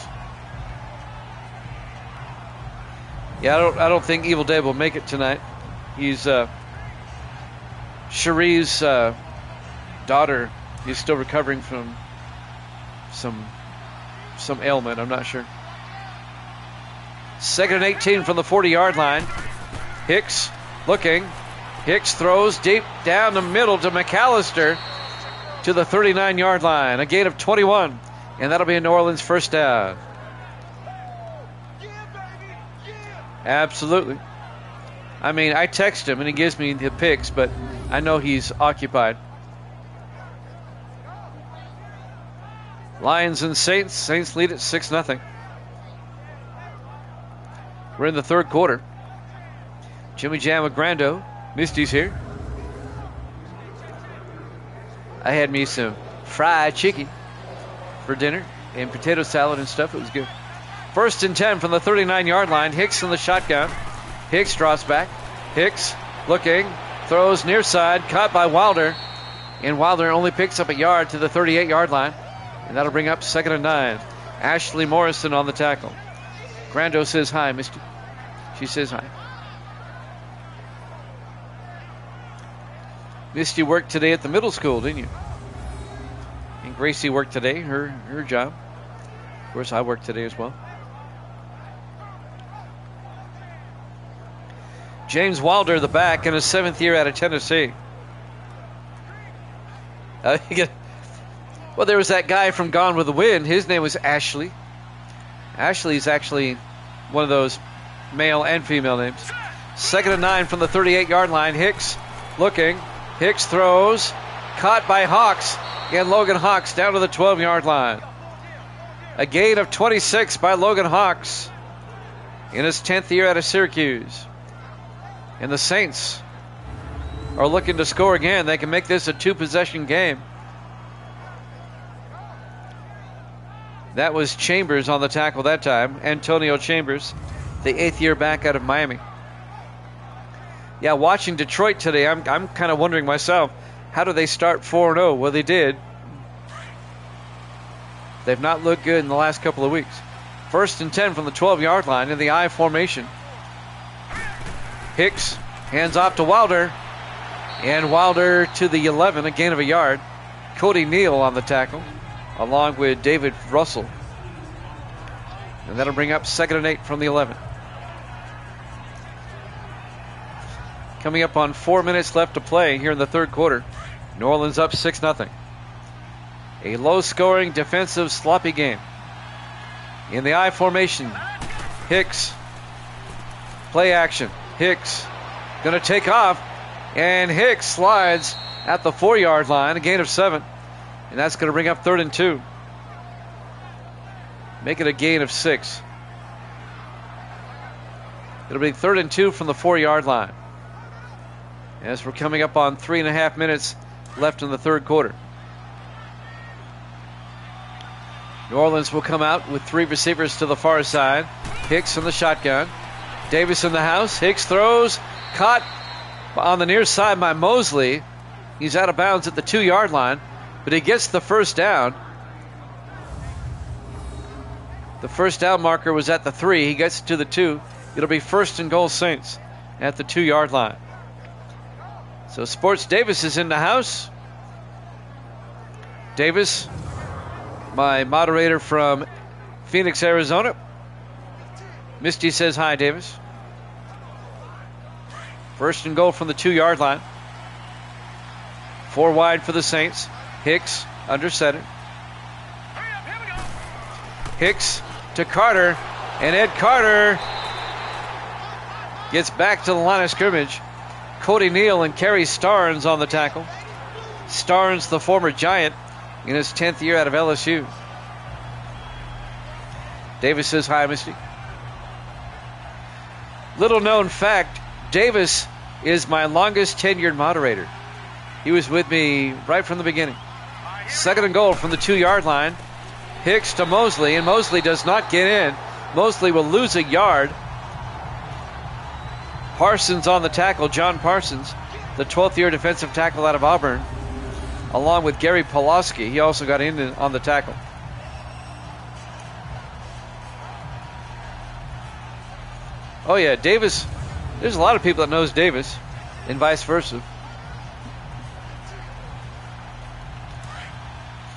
Yeah, I don't think Evil Dead will make it tonight. He's Cherie's daughter. He's still recovering from some ailment. I'm not sure. 2nd and 18 from the 40-yard line. Hicks looking. Hicks throws deep down the middle to McAllister to the 39-yard line. A gain of 21, and that'll be a New Orleans first down. Absolutely. I mean, I text him and he gives me the picks, but I know he's occupied. Lions and Saints. Saints lead at 6-0. We're in the third quarter. Jimmy Jam with Grando. Misty's here. I had me some fried chicken for dinner and potato salad and stuff. It was good. 1st and 10 from the 39-yard line. Hicks in the shotgun. Hicks drops back. Hicks looking. Throws near side. Caught by Wilder. And Wilder only picks up a yard to the 38-yard line. And that'll bring up 2nd and 9. Ashley Morrison on the tackle. Grando says hi, Misty. She says hi. Misty worked today at the middle school, didn't you? And Gracie worked today, her job. Of course, I worked today as well. James Wilder, the back, in his 7th year out of Tennessee. Well, there was that guy from Gone with the Wind. His name was Ashley. Ashley's actually one of those male and female names. 2nd and 9 from the 38-yard line. Hicks looking. Hicks throws. Caught by Hawks. And Logan Hawks down to the 12-yard line. A gain of 26 by Logan Hawks in his 10th year out of Syracuse. And the Saints are looking to score again. They can make this a 2-possession game. That was Chambers on the tackle that time. Antonio Chambers, the 8th year back out of Miami. Yeah, watching Detroit today, I'm kind of wondering myself, how do they start 4-0? Well, they did. They've not looked good in the last couple of weeks. 1st and 10 from the 12-yard line in the I formation. Hicks hands off to Wilder. And Wilder to the 11, a gain of a yard. Cody Neal on the tackle, along with David Russell. And that'll bring up 2nd and 8 from the 11. Coming up on 4 minutes left to play here in the third quarter. New Orleans up 6-0. A low-scoring, defensive, sloppy game. In the I formation, Hicks. Play action. Hicks going to take off. And Hicks slides at the 4-yard line, a gain of 7. And that's going to bring up 3rd and 2. Make it a gain of 6. It'll be 3rd and 2 from the 4-yard line. As we're coming up on 3.5 minutes left in the third quarter. New Orleans will come out with 3 receivers to the far side. Hicks in the shotgun. Davis in the house. Hicks throws. Caught on the near side by Mosley. He's out of bounds at the 2-yard line, but he gets the first down. The first down marker was at the 3. He gets to the 2. It'll be 1st and goal Saints at the 2-yard line. So Sports Davis is in the house. Davis, my moderator from Phoenix, Arizona. Misty says hi, Davis. 1st and goal from the 2-yard line. 4 wide for the Saints. Hicks under center. Hicks to Carter. And Ed Carter gets back to the line of scrimmage. Cody Neal and Kerry Starnes on the tackle. Starnes, the former Giant, in his 10th year out of LSU. Davis says hi, Misty. Little known fact, Davis is my longest tenured moderator. He was with me right from the beginning. 2nd and goal from the 2-yard line. Hicks to Mosley, and Mosley does not get in. Mosley will lose a yard. Parsons on the tackle, John Parsons, the 12th year defensive tackle out of Auburn, along with Gary Pulaski. He also got in on the tackle. Oh yeah, Davis, there's a lot of people that knows Davis, and vice versa.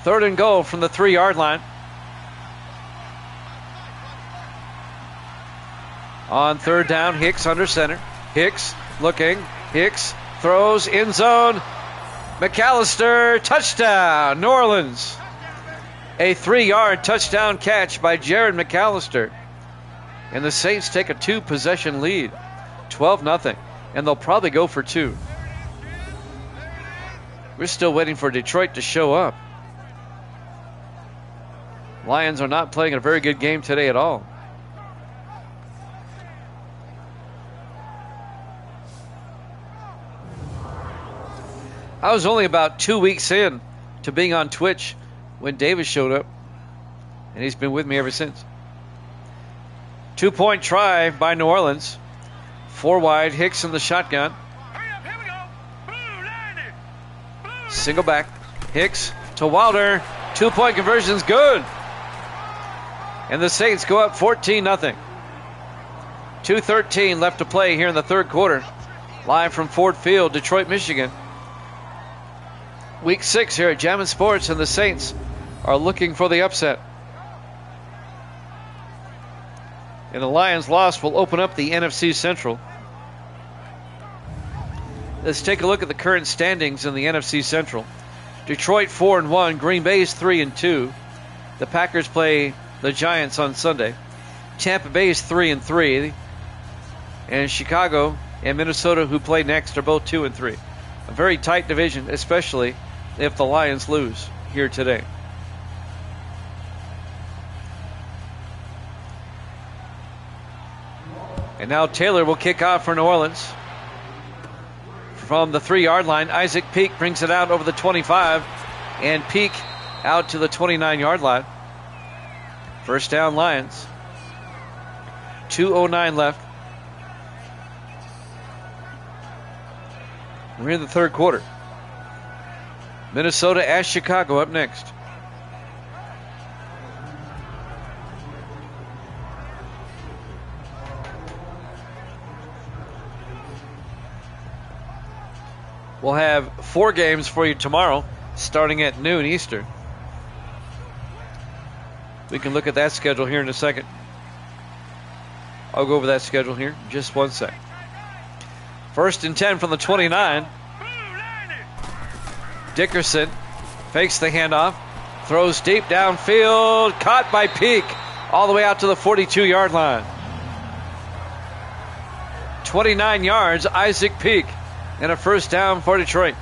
3rd and goal from the 3-yard line. On 3rd down, Hicks under center. Hicks looking. Hicks throws, end zone. McAllister, touchdown, New Orleans. A 3-yard touchdown catch by Jared McAllister. And the Saints take a 2-possession lead, 12-0, and they'll probably go for 2. We're still waiting for Detroit to show up. Lions are not playing a very good game today at all. I was only about 2 weeks in to being on Twitch when Davis showed up, and he's been with me ever since. 2-point try by New Orleans. 4 wide, Hicks in the shotgun. Single back, Hicks to Wilder. 2-point conversion's good. And the Saints go up 14-0. 2:13 left to play here in the third quarter. Live from Ford Field, Detroit, Michigan. Week 6 here at Jammin' Sports, and the Saints are looking for the upset. And the Lions' loss will open up the NFC Central. Let's take a look at the current standings in the NFC Central. Detroit 4-1, Green Bay's 3-2. The Packers play the Giants on Sunday. Tampa Bay's 3-3. And Chicago and Minnesota, who play next, are both 2-3. A very tight division, especially if the Lions lose here today. And now Taylor will kick off for New Orleans. From the 3-yard line, Isaac Peak brings it out over the 25. And Peak out to the 29-yard line. First down, Lions. 2:09 left. We're in the third quarter. Minnesota at Chicago up next. We'll have 4 games for you tomorrow, starting at noon Eastern. We can look at that schedule here in a second. I'll go over that schedule here in just 1 sec. 1st and 10 from the 29. Dickerson fakes the handoff, throws deep downfield, caught by Peak, all the way out to the 42-yard line. 29 yards, Isaac Peak, and a first down for Detroit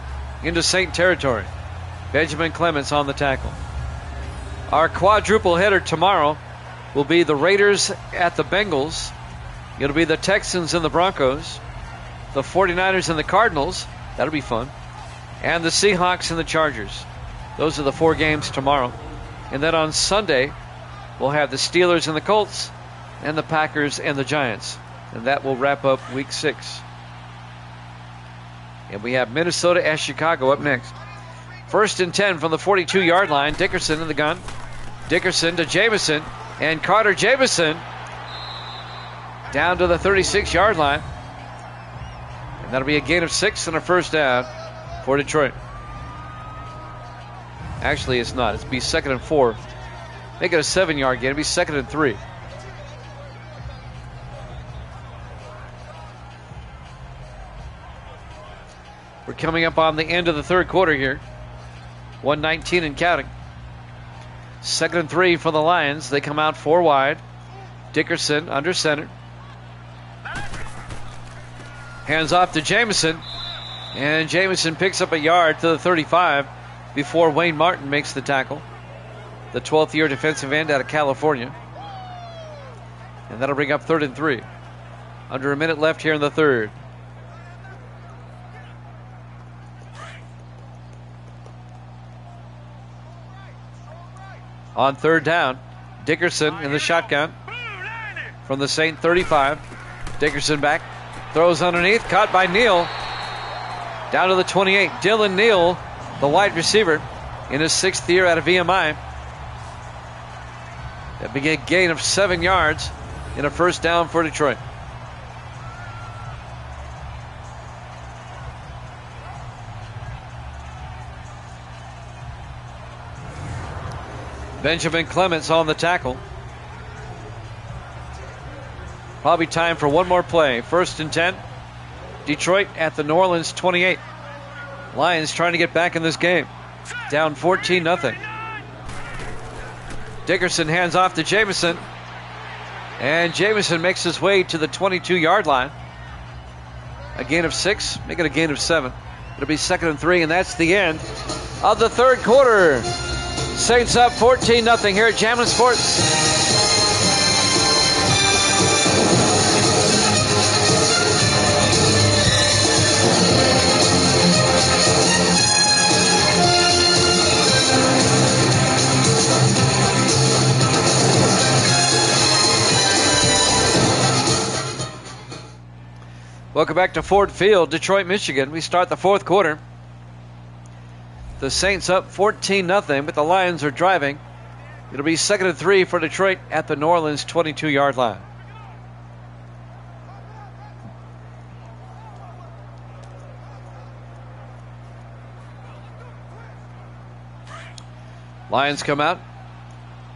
into Saint territory. Benjamin Clements on the tackle. Our quadruple header tomorrow will be the Raiders at the Bengals. It'll be the Texans and the Broncos, the 49ers and the Cardinals. That'll be fun. And the Seahawks and the Chargers. Those are the 4 games tomorrow. And then on Sunday, we'll have the Steelers and the Colts and the Packers and the Giants. And that will wrap up week 6. And we have Minnesota at Chicago up next. 1st and 10 from the 42-yard line. Dickerson in the gun. Dickerson to Jamison. And Carter Jamison down to the 36-yard line. And that'll be a gain of 6 and a first down for Detroit. Actually, it's not. It'll be 2nd and 4. Make it a 7-yard gain. It'll be 2nd and 3. We're coming up on the end of the third quarter here. 1:19 and counting. 2nd and 3 for the Lions. They come out 4 wide. Dickerson under center. Hands off to Jamison. And Jamison picks up a yard to the 35 before Wayne Martin makes the tackle. The 12th year defensive end out of California. And that'll bring up 3rd and 3. Under a minute left here in the third. On 3rd down, Dickerson in the shotgun from the Saint 35. Dickerson back, throws underneath, caught by Neal. Down to the 28, Dylan Neal, the wide receiver, in his 6th year out of VMI. That big a gain of 7 yards in a first down for Detroit. Benjamin Clements on the tackle. Probably time for one more play. 1st and 10 Detroit at the New Orleans 28. Lions trying to get back in this game. Down 14-0. Dickerson hands off to Jamison. And Jamison makes his way to the 22-yard line. A gain of 6, make it a gain of 7. It'll be 2nd and 3, and that's the end of the third quarter. Saints up 14-0 here at Jammin' Sports. Welcome back to Ford Field, Detroit, Michigan. We start the fourth quarter. The Saints up 14-0, but the Lions are driving. It'll be 2nd and 3 for Detroit at the New Orleans 22-yard line. Lions come out.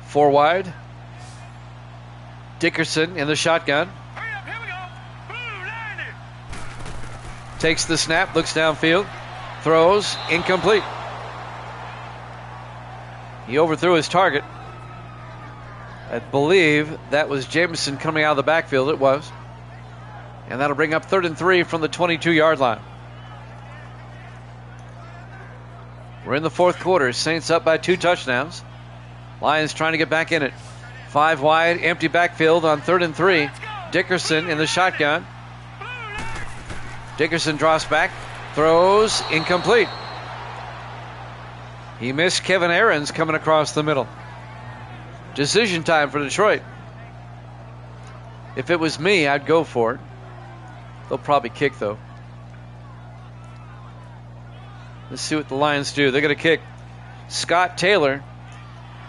4 wide. Dickerson in the shotgun. Takes the snap, looks downfield, throws, incomplete. He overthrew his target. I believe that was Jamison coming out of the backfield. It was. And that'll bring up 3rd and 3 from the 22-yard line. We're in the fourth quarter. Saints up by 2 touchdowns. Lions trying to get back in it. 5 wide, empty backfield on 3rd and 3. Dickerson in the shotgun. Dickerson draws back, throws, incomplete. He missed Kevin Aarons coming across the middle. Decision time for Detroit. If it was me, I'd go for it. They'll probably kick, though. Let's see what the Lions do. They're going to kick Scott Taylor.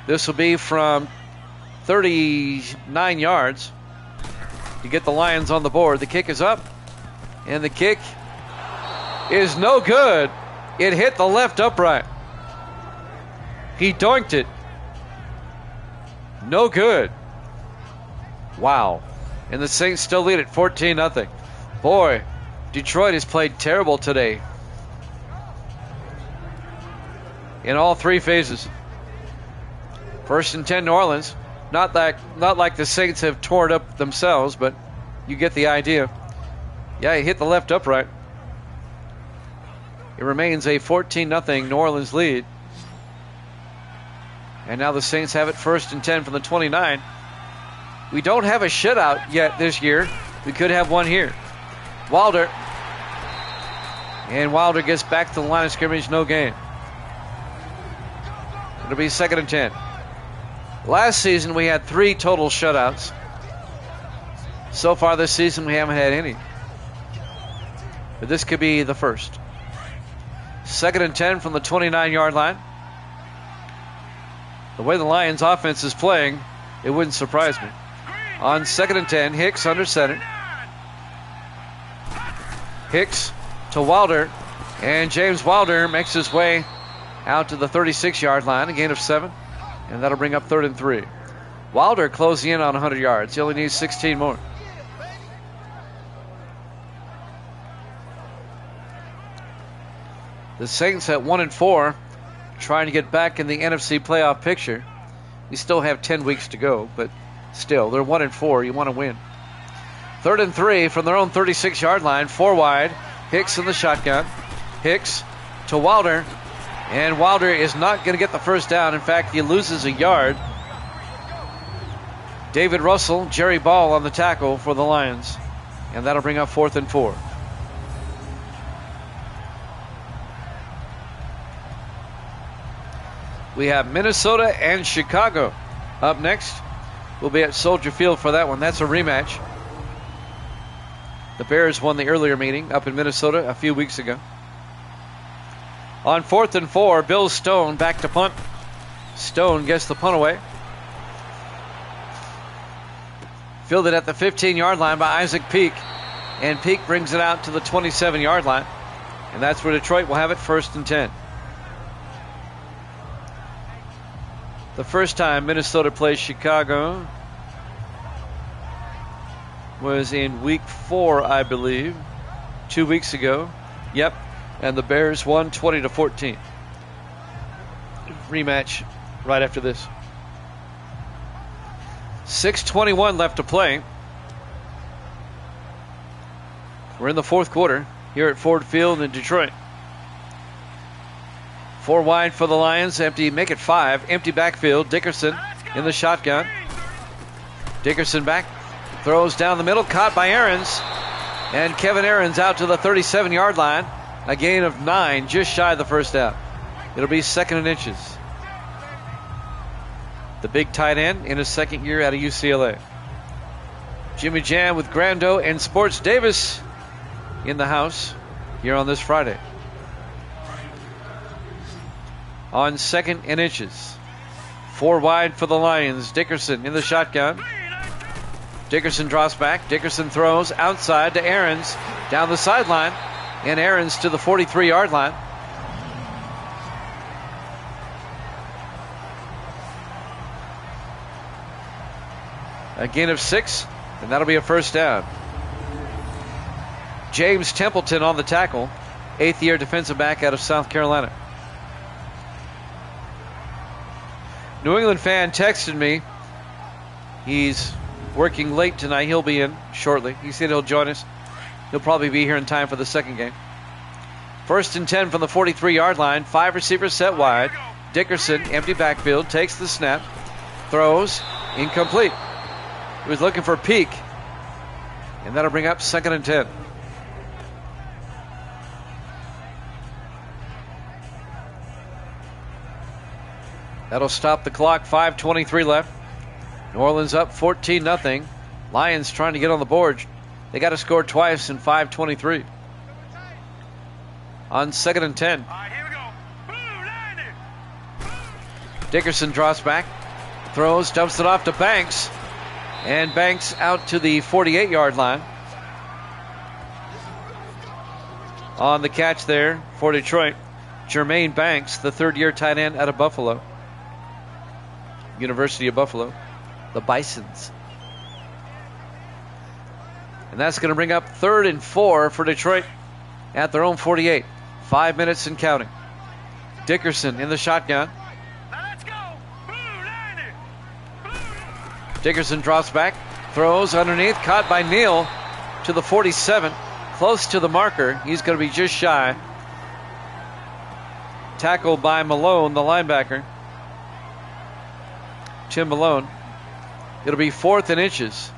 This will be from 39 yards to get the Lions on the board. The kick is up. And the kick is no good. It hit the left upright. He doinked it. No good. Wow. And the Saints still lead at 14-0. Boy, Detroit has played terrible today. In all 3 phases. 1st and 10 New Orleans. Not like the Saints have torn up themselves, but you get the idea. Yeah, he hit the left upright. It remains a 14-0 New Orleans lead. And now the Saints have it 1st and 10 from the 29. We don't have a shutout yet this year. We could have one here. Wilder. And Wilder gets back to the line of scrimmage, no gain. It'll be 2nd and 10. Last season we had 3 total shutouts. So far this season we haven't had any. But this could be the first. 2nd and 10 from the 29-yard line. The way the Lions offense is playing, it wouldn't surprise me. On 2nd and 10, Hicks under center. Hicks to Wilder. And James Wilder makes his way out to the 36-yard line, a gain of 7. And that'll bring up 3rd and 3. Wilder closing in on 100 yards. He only needs 16 more. The Saints at 1-4, trying to get back in the NFC playoff picture. We still have 10 weeks to go, but still, they're 1-4. You want to win. 3rd and 3 from their own 36-yard line, 4 wide. Hicks in the shotgun. Hicks to Wilder, and Wilder is not going to get the first down. In fact, he loses a yard. David Russell, Jerry Ball on the tackle for the Lions, and that'll bring up 4th and 4. We have Minnesota and Chicago up next. We'll be at Soldier Field for that one. That's a rematch. The Bears won the earlier meeting up in Minnesota a few weeks ago. On 4th and 4, Bill Stone back to punt. Stone gets the punt away. Fielded at the 15-yard line by Isaac Peak. And Peak brings it out to the 27-yard line. And that's where Detroit will have it 1st and 10. The first time Minnesota plays Chicago was in week 4, I believe. 2 weeks ago. Yep. And the Bears won 20-14. Rematch right after this. 6:21 left to play. We're in the fourth quarter here at Ford Field in Detroit. 4 wide for the Lions. Empty, make it 5. Empty backfield. Dickerson in the shotgun. Dickerson back. Throws down the middle. Caught by Aarons. And Kevin Aarons out to the 37-yard line. A gain of 9, just shy of the first down. It'll be 2nd and inches. The big tight end in his second year out of UCLA. Jimmy Jam with Grando and Sports Davis in the house here on this Friday. On 2nd and inches. 4 wide for the Lions. Dickerson in the shotgun. Dickerson drops back. Dickerson throws outside to Aarons down the sideline. And Aarons to the 43-yard line. A gain of 6, and that'll be a first down. James Templeton on the tackle, 8th-year defensive back out of South Carolina. New England fan texted me. He's working late tonight. He'll be in shortly. He said he'll join us. He'll probably be here in time for the second game. 1st and 10 from the 43-yard line. 5 receivers set wide. Dickerson, empty backfield, takes the snap, throws, incomplete. He was looking for Peak, and that'll bring up 2nd and 10. That'll stop the clock. 5:23 left. New Orleans up 14-0. Lions trying to get on the board. They got to score twice in 5:23. On 2nd and 10. All right, here we go. Blue 90. Dickerson drops back, throws, dumps it off to Banks. And Banks out to the 48-yard line. On the catch there for Detroit, Jermaine Banks, the 3rd-year tight end out of Buffalo. University of Buffalo. The Bisons. And that's going to bring up 3rd and 4 for Detroit at their own 48. 5 minutes and counting. Dickerson in the shotgun. Now let's go. Blue 90. Dickerson drops back, throws underneath, caught by Neal to the 47, close to the marker. He's going to be just shy. Tackled by Malone, the linebacker. Tim Malone. It'll be 4th and inches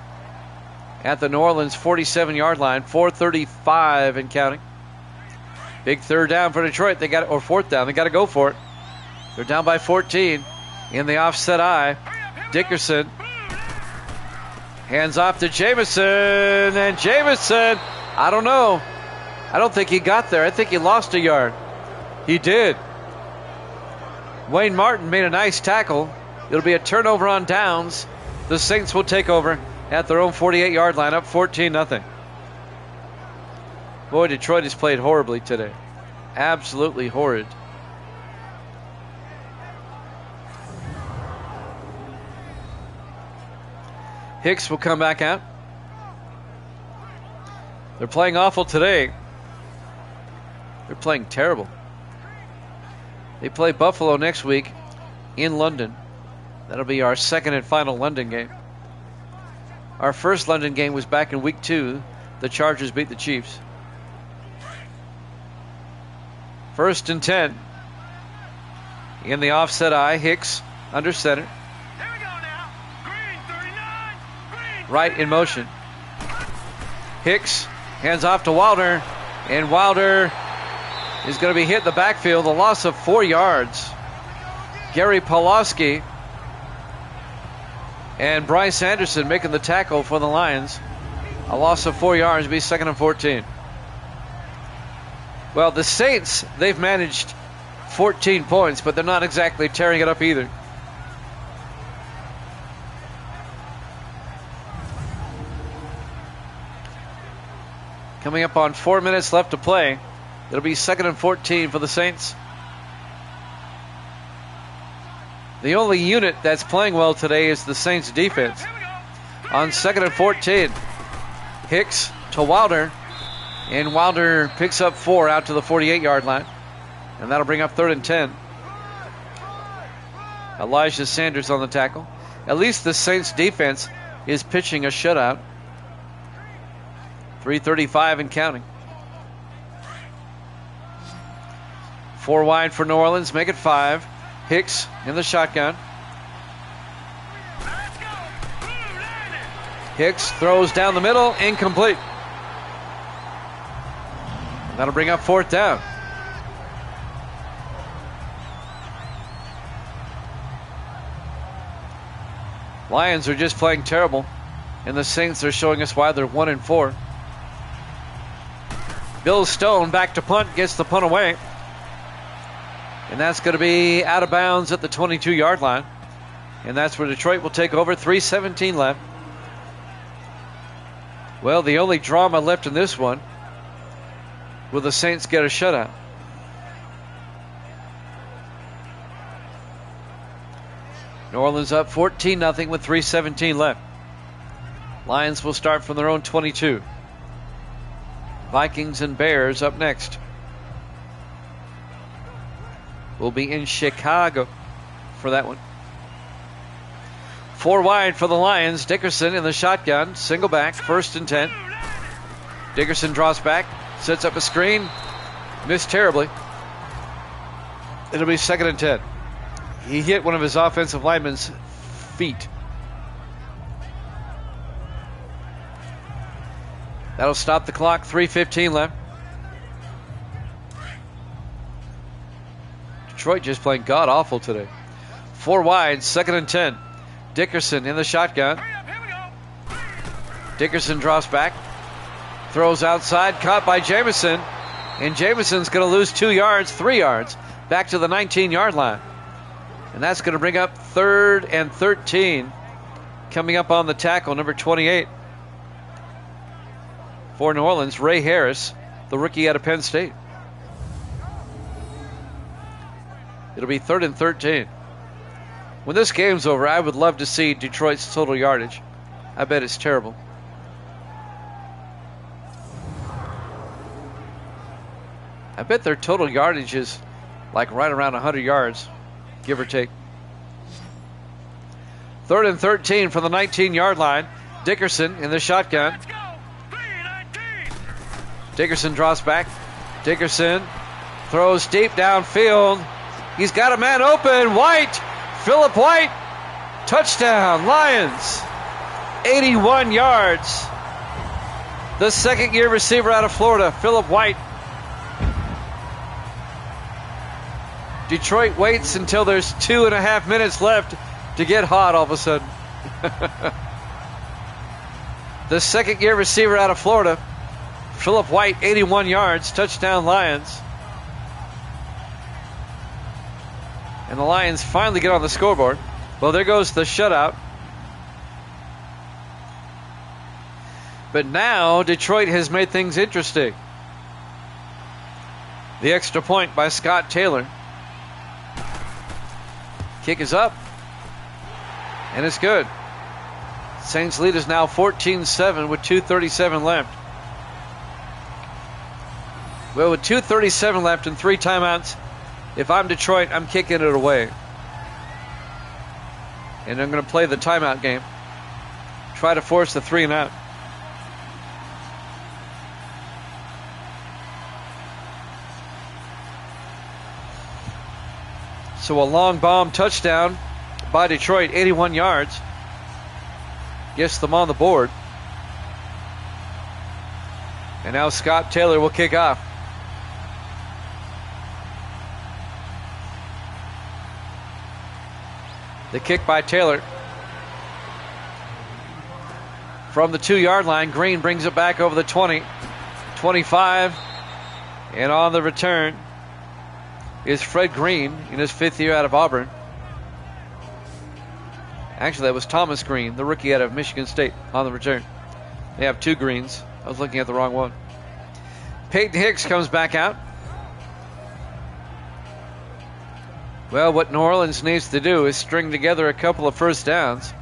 at the New Orleans 47-yard line. 4:35 and counting. Big 3rd down for Detroit. They got it, or 4th down. They got to go for it. They're down by 14 in the offset eye. Dickerson hands off to Jamison, and Jamison, I don't know. I don't think he got there. I think he lost a yard. He did. Wayne Martin made a nice tackle. It'll be a turnover on downs. The Saints will take over at their own 48-yard line, up 14-0. Boy, Detroit has played horribly today. Absolutely horrid. Hicks will come back out. They're playing awful today. They're playing terrible. They play Buffalo next week in London. That'll be our 2nd and final London game. Our first London game was back in week 2. The Chargers beat the Chiefs. 1st and 10. In the offset eye, Hicks under center. Here we go now. Green 39. Green. Right in motion. Hicks hands off to Wilder. And Wilder is going to be hit in the backfield. A loss of 4 yards. Gary Pawlowski and Bryce Anderson making the tackle for the Lions. A loss of 4 yards, be 2nd and 14. Well, the Saints, they've managed 14 points, but they're not exactly tearing it up either. Coming up on 4 minutes left to play. It'll be 2nd and 14 for the Saints. The only unit that's playing well today is the Saints defense. On 2nd and 14, Hicks to Wilder. And Wilder picks up 4 out to the 48-yard line. And that'll bring up 3rd and 10. Elijah Sanders on the tackle. At least the Saints defense is pitching a shutout. 3:35 and counting. 4 wide for New Orleans, make it 5. Hicks in the shotgun. Hicks throws down the middle, incomplete. That'll bring up 4th down. Lions are just playing terrible, and the Saints are showing us why they're 1-4. Bill Stone back to punt, gets the punt away. And that's going to be out of bounds at the 22-yard line. And that's where Detroit will take over. 3:17 left. Well, the only drama left in this one will the Saints get a shutout. New Orleans up 14-0 with 3:17 left. Lions will start from their own 22. Vikings and Bears up next. We'll be in Chicago for that one. 4 wide for the Lions. Dickerson in the shotgun. Single back. 1st and 10. Dickerson draws back. Sets up a screen. Missed terribly. It'll be 2nd and 10. He hit one of his offensive linemen's feet. That'll stop the clock. 3:15 left. Detroit just playing god-awful today. 4 wide, 2nd and 10. Dickerson in the shotgun. Dickerson drops back. Throws outside, caught by Jamison. And Jamison's going to lose 2 yards, 3 yards, back to the 19-yard line. And that's going to bring up 3rd and 13. Coming up on the tackle, number 28. For New Orleans, Ray Harris, the rookie out of Penn State. It'll be 3rd and 13. When this game's over, I would love to see Detroit's total yardage. I bet it's terrible. I bet their total yardage is like right around 100 yards, give or take. 3rd and 13 from the 19-yard line. Dickerson in the shotgun. Dickerson draws back. Dickerson throws deep downfield. He's got a man open. White. Philip White. Touchdown. Lions. 81 yards. The 2nd-year receiver out of Florida, Philip White. Detroit waits until there's 2.5 minutes left to get hot all of a sudden. The 2nd-year receiver out of Florida, Philip White, 81 yards, touchdown Lions. And the Lions finally get on the scoreboard. Well, there goes the shutout. But now Detroit has made things interesting. The extra point by Scott Taylor. Kick is up. And it's good. Saints lead is now 14-7 with 2:37 left. Well, with 2:37 left and 3 timeouts, if I'm Detroit, I'm kicking it away. And I'm going to play the timeout game. Try to force the 3 and out. So a long bomb touchdown by Detroit, 81 yards. Gets them on the board. And now Scott Taylor will kick off. The kick by Taylor. From the 2-yard line, Green brings it back over the 20, 25. And on the return is Fred Green in his 5th year out of Auburn. Actually, that was Thomas Green, the rookie out of Michigan State, on the return. They have 2 Greens. I was looking at the wrong one. Peyton Hicks comes back out. Well, what New Orleans needs to do is string together a couple of first downs.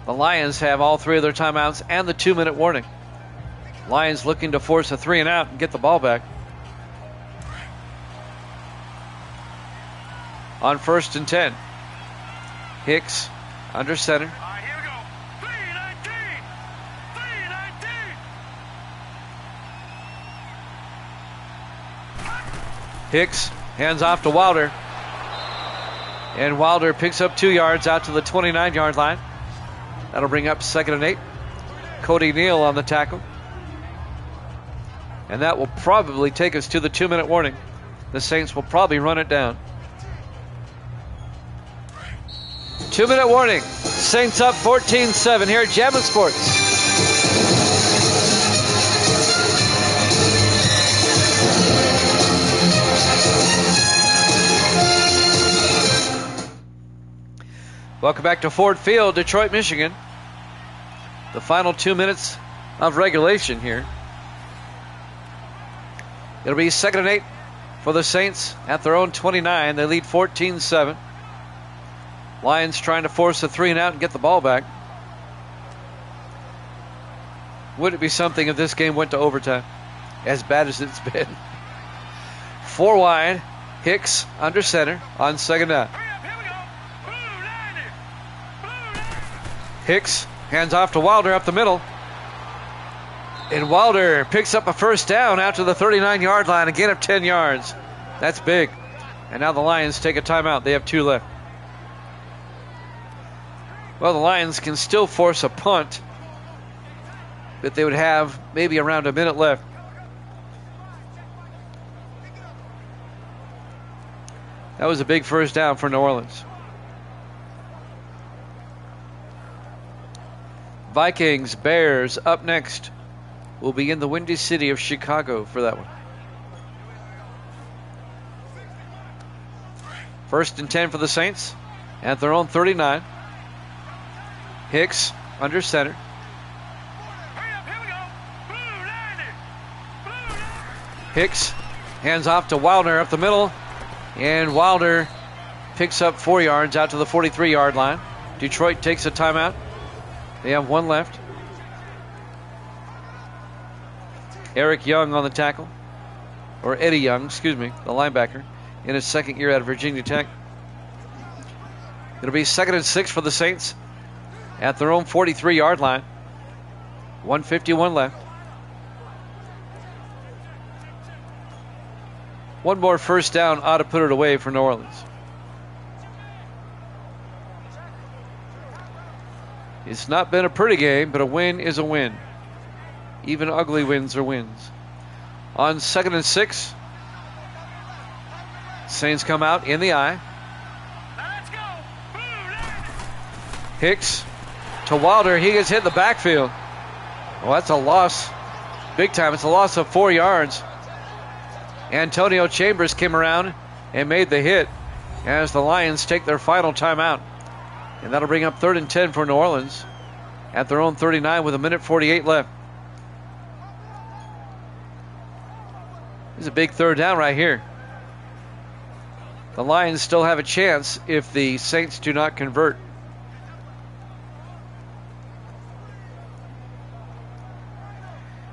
The Lions have all 3 of their timeouts and the 2-minute warning. Lions looking to force a 3 and out and get the ball back. On 1st and 10. Hicks under center. All right, here we go. 319. 319. Hicks hands off to Wilder. And Wilder picks up 2 yards out to the 29-yard line. That'll bring up 2nd and 8. Cody Neal on the tackle. And that will probably take us to the 2-minute warning. The Saints will probably run it down. 2-minute warning. Saints up 14-7 here at Jammin' Sports. Welcome back to Ford Field, Detroit, Michigan. The final 2 minutes of regulation here. It'll be 2nd and 8 for the Saints at their own 29. They lead 14-7. Lions trying to force a 3 and out and get the ball back. Would it be something if this game went to overtime? As bad as it's been. 4 wide. Hicks under center on 2nd down. Here we go. Blue 90. Blue 90. Hicks hands off to Wilder up the middle. And Wilder picks up a 1st down out to the 39-yard line, a gain of 10 yards. That's big. And now the Lions take a timeout. They have 2 left. Well, the Lions can still force a punt, but they would have maybe around a minute left. That was a big 1st down for New Orleans. Vikings, Bears up next. We'll be in the Windy City of Chicago for that one. 1st and 10 for the Saints at their own 39. Hicks under center. Hurry up, here we go. Blue 90. Blue 90. Hicks hands off to Wilder up the middle. And Wilder picks up 4 yards out to the 43-yard line. Detroit takes a timeout. They have 1 left. Eric Young on the tackle. Or Eddie Young, excuse me, the linebacker, in his 2nd year at Virginia Tech. It'll be 2nd and 6 for the Saints at their own 43-yard line. 1:51 left. 1 more 1st down ought to put it away for New Orleans. It's not been a pretty game, but a win is a win. Even ugly wins are wins. On 2nd and 6, Saints come out in the eye. Now let's go. Blue 90. Hicks to Wilder. He gets hit in the backfield. Well, that's a loss. Big time. It's a loss of 4 yards. Antonio Chambers came around and made the hit as the Lions take their final timeout. And that'll bring up 3rd and 10 for New Orleans at their own 39 with 1:48 left. This is a big 3rd down right here. The Lions still have a chance if the Saints do not convert.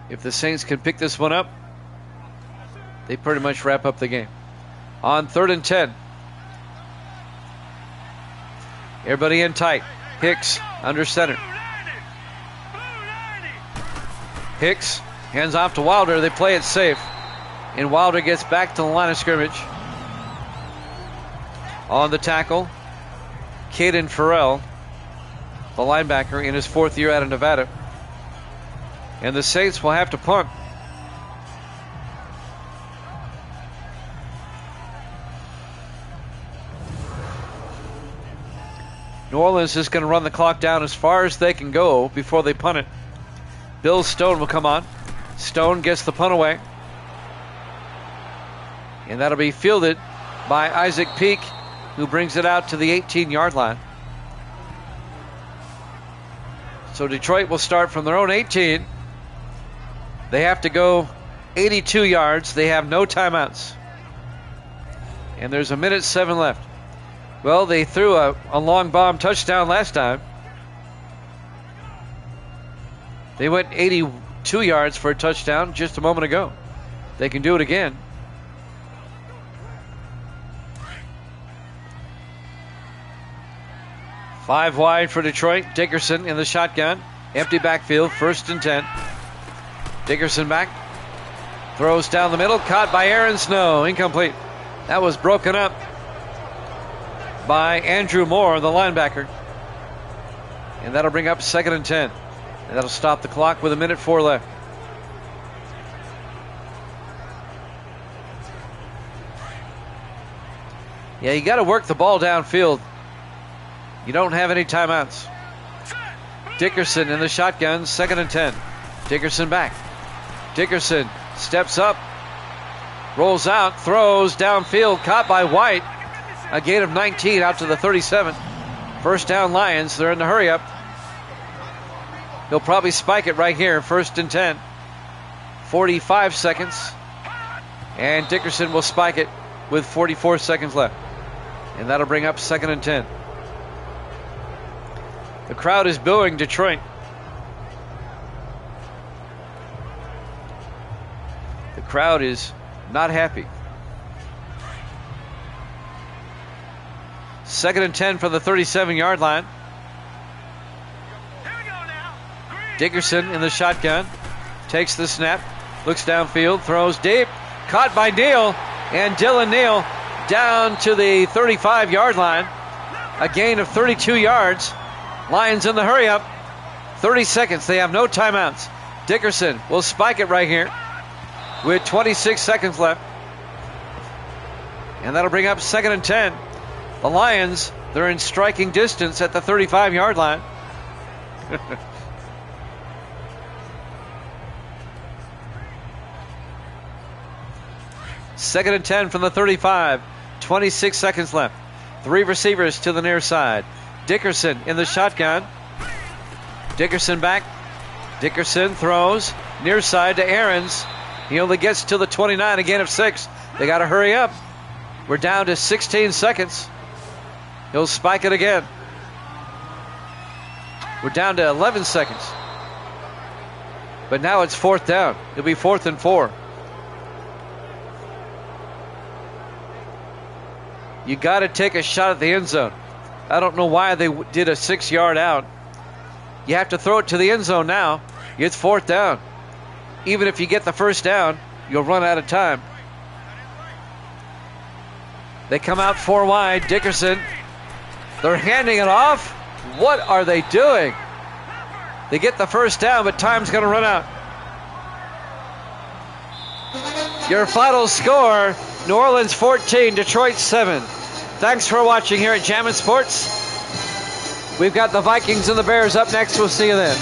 If the Saints can pick this one up, they pretty much wrap up the game. On 3rd and 10. Everybody in tight. Hicks under center. Blue 90. Blue 90. Hicks hands off to Wilder. They play it safe. And Wilder gets back to the line of scrimmage. On the tackle, Caden Farrell, the linebacker in his 4th year out of Nevada. And the Saints will have to punt. New Orleans is going to run the clock down as far as they can go before they punt it. Bill Stone will come on. Stone gets the punt away. And that'll be fielded by Isaac Peak, who brings it out to the 18-yard line. So Detroit will start from their own 18. They have to go 82 yards. They have no timeouts. And there's 1:07 left. Well, they threw a long bomb touchdown last time. They went 82 2 yards for a touchdown just a moment ago. They can do it again. Five wide for Detroit. Dickerson in the shotgun. Empty backfield, 1st and 10. Dickerson back. Throws down the middle. Caught by Aaron Snow. Incomplete. That was broken up by Andrew Moore, the linebacker. And that'll bring up 2nd and 10. And that'll stop the clock with 1:04 left. Yeah, you got to work the ball downfield. You don't have any timeouts. Dickerson in the shotgun, 2nd and 10. Dickerson back. Dickerson steps up, rolls out, throws downfield, caught by White. A gain of 19 out to the 37. First down Lions. They're in the hurry up. He'll probably spike it right here, 1st and 10. 45 seconds. And Dickerson will spike it with 44 seconds left. And that'll bring up 2nd and 10. The crowd is booing Detroit. The crowd is not happy. 2nd and 10 from the 37-yard line. Dickerson in the shotgun. Takes the snap. Looks downfield. Throws deep. Caught by Neal. And Dylan Neal down to the 35-yard line. A gain of 32 yards. Lions in the hurry up. 30 seconds. They have no timeouts. Dickerson will spike it right here with 26 seconds left. And that'll bring up 2nd and 10. The Lions, they're in striking distance at the 35-yard line. Second and 10 from the 35. 26 seconds left. 3 receivers to the near side. Dickerson in the shotgun. Dickerson back. Dickerson throws near side to Aarons. He only gets to the 29, a gain of 6. They got to hurry up. We're down to 16 seconds. He'll spike it again. We're down to 11 seconds. But now it's 4th down. It'll be 4th and 4. You got to take a shot at the end zone. I don't know why they did a 6-yard out. You have to throw it to the end zone now. It's 4th down. Even if you get the first down, you'll run out of time. They come out 4 wide. Dickerson. They're handing it off. What are they doing? They get the first down, but time's going to run out. Your final score, New Orleans 14, Detroit 7. Thanks for watching here at Jammin' Sports. We've got the Vikings and the Bears up next. We'll see you then.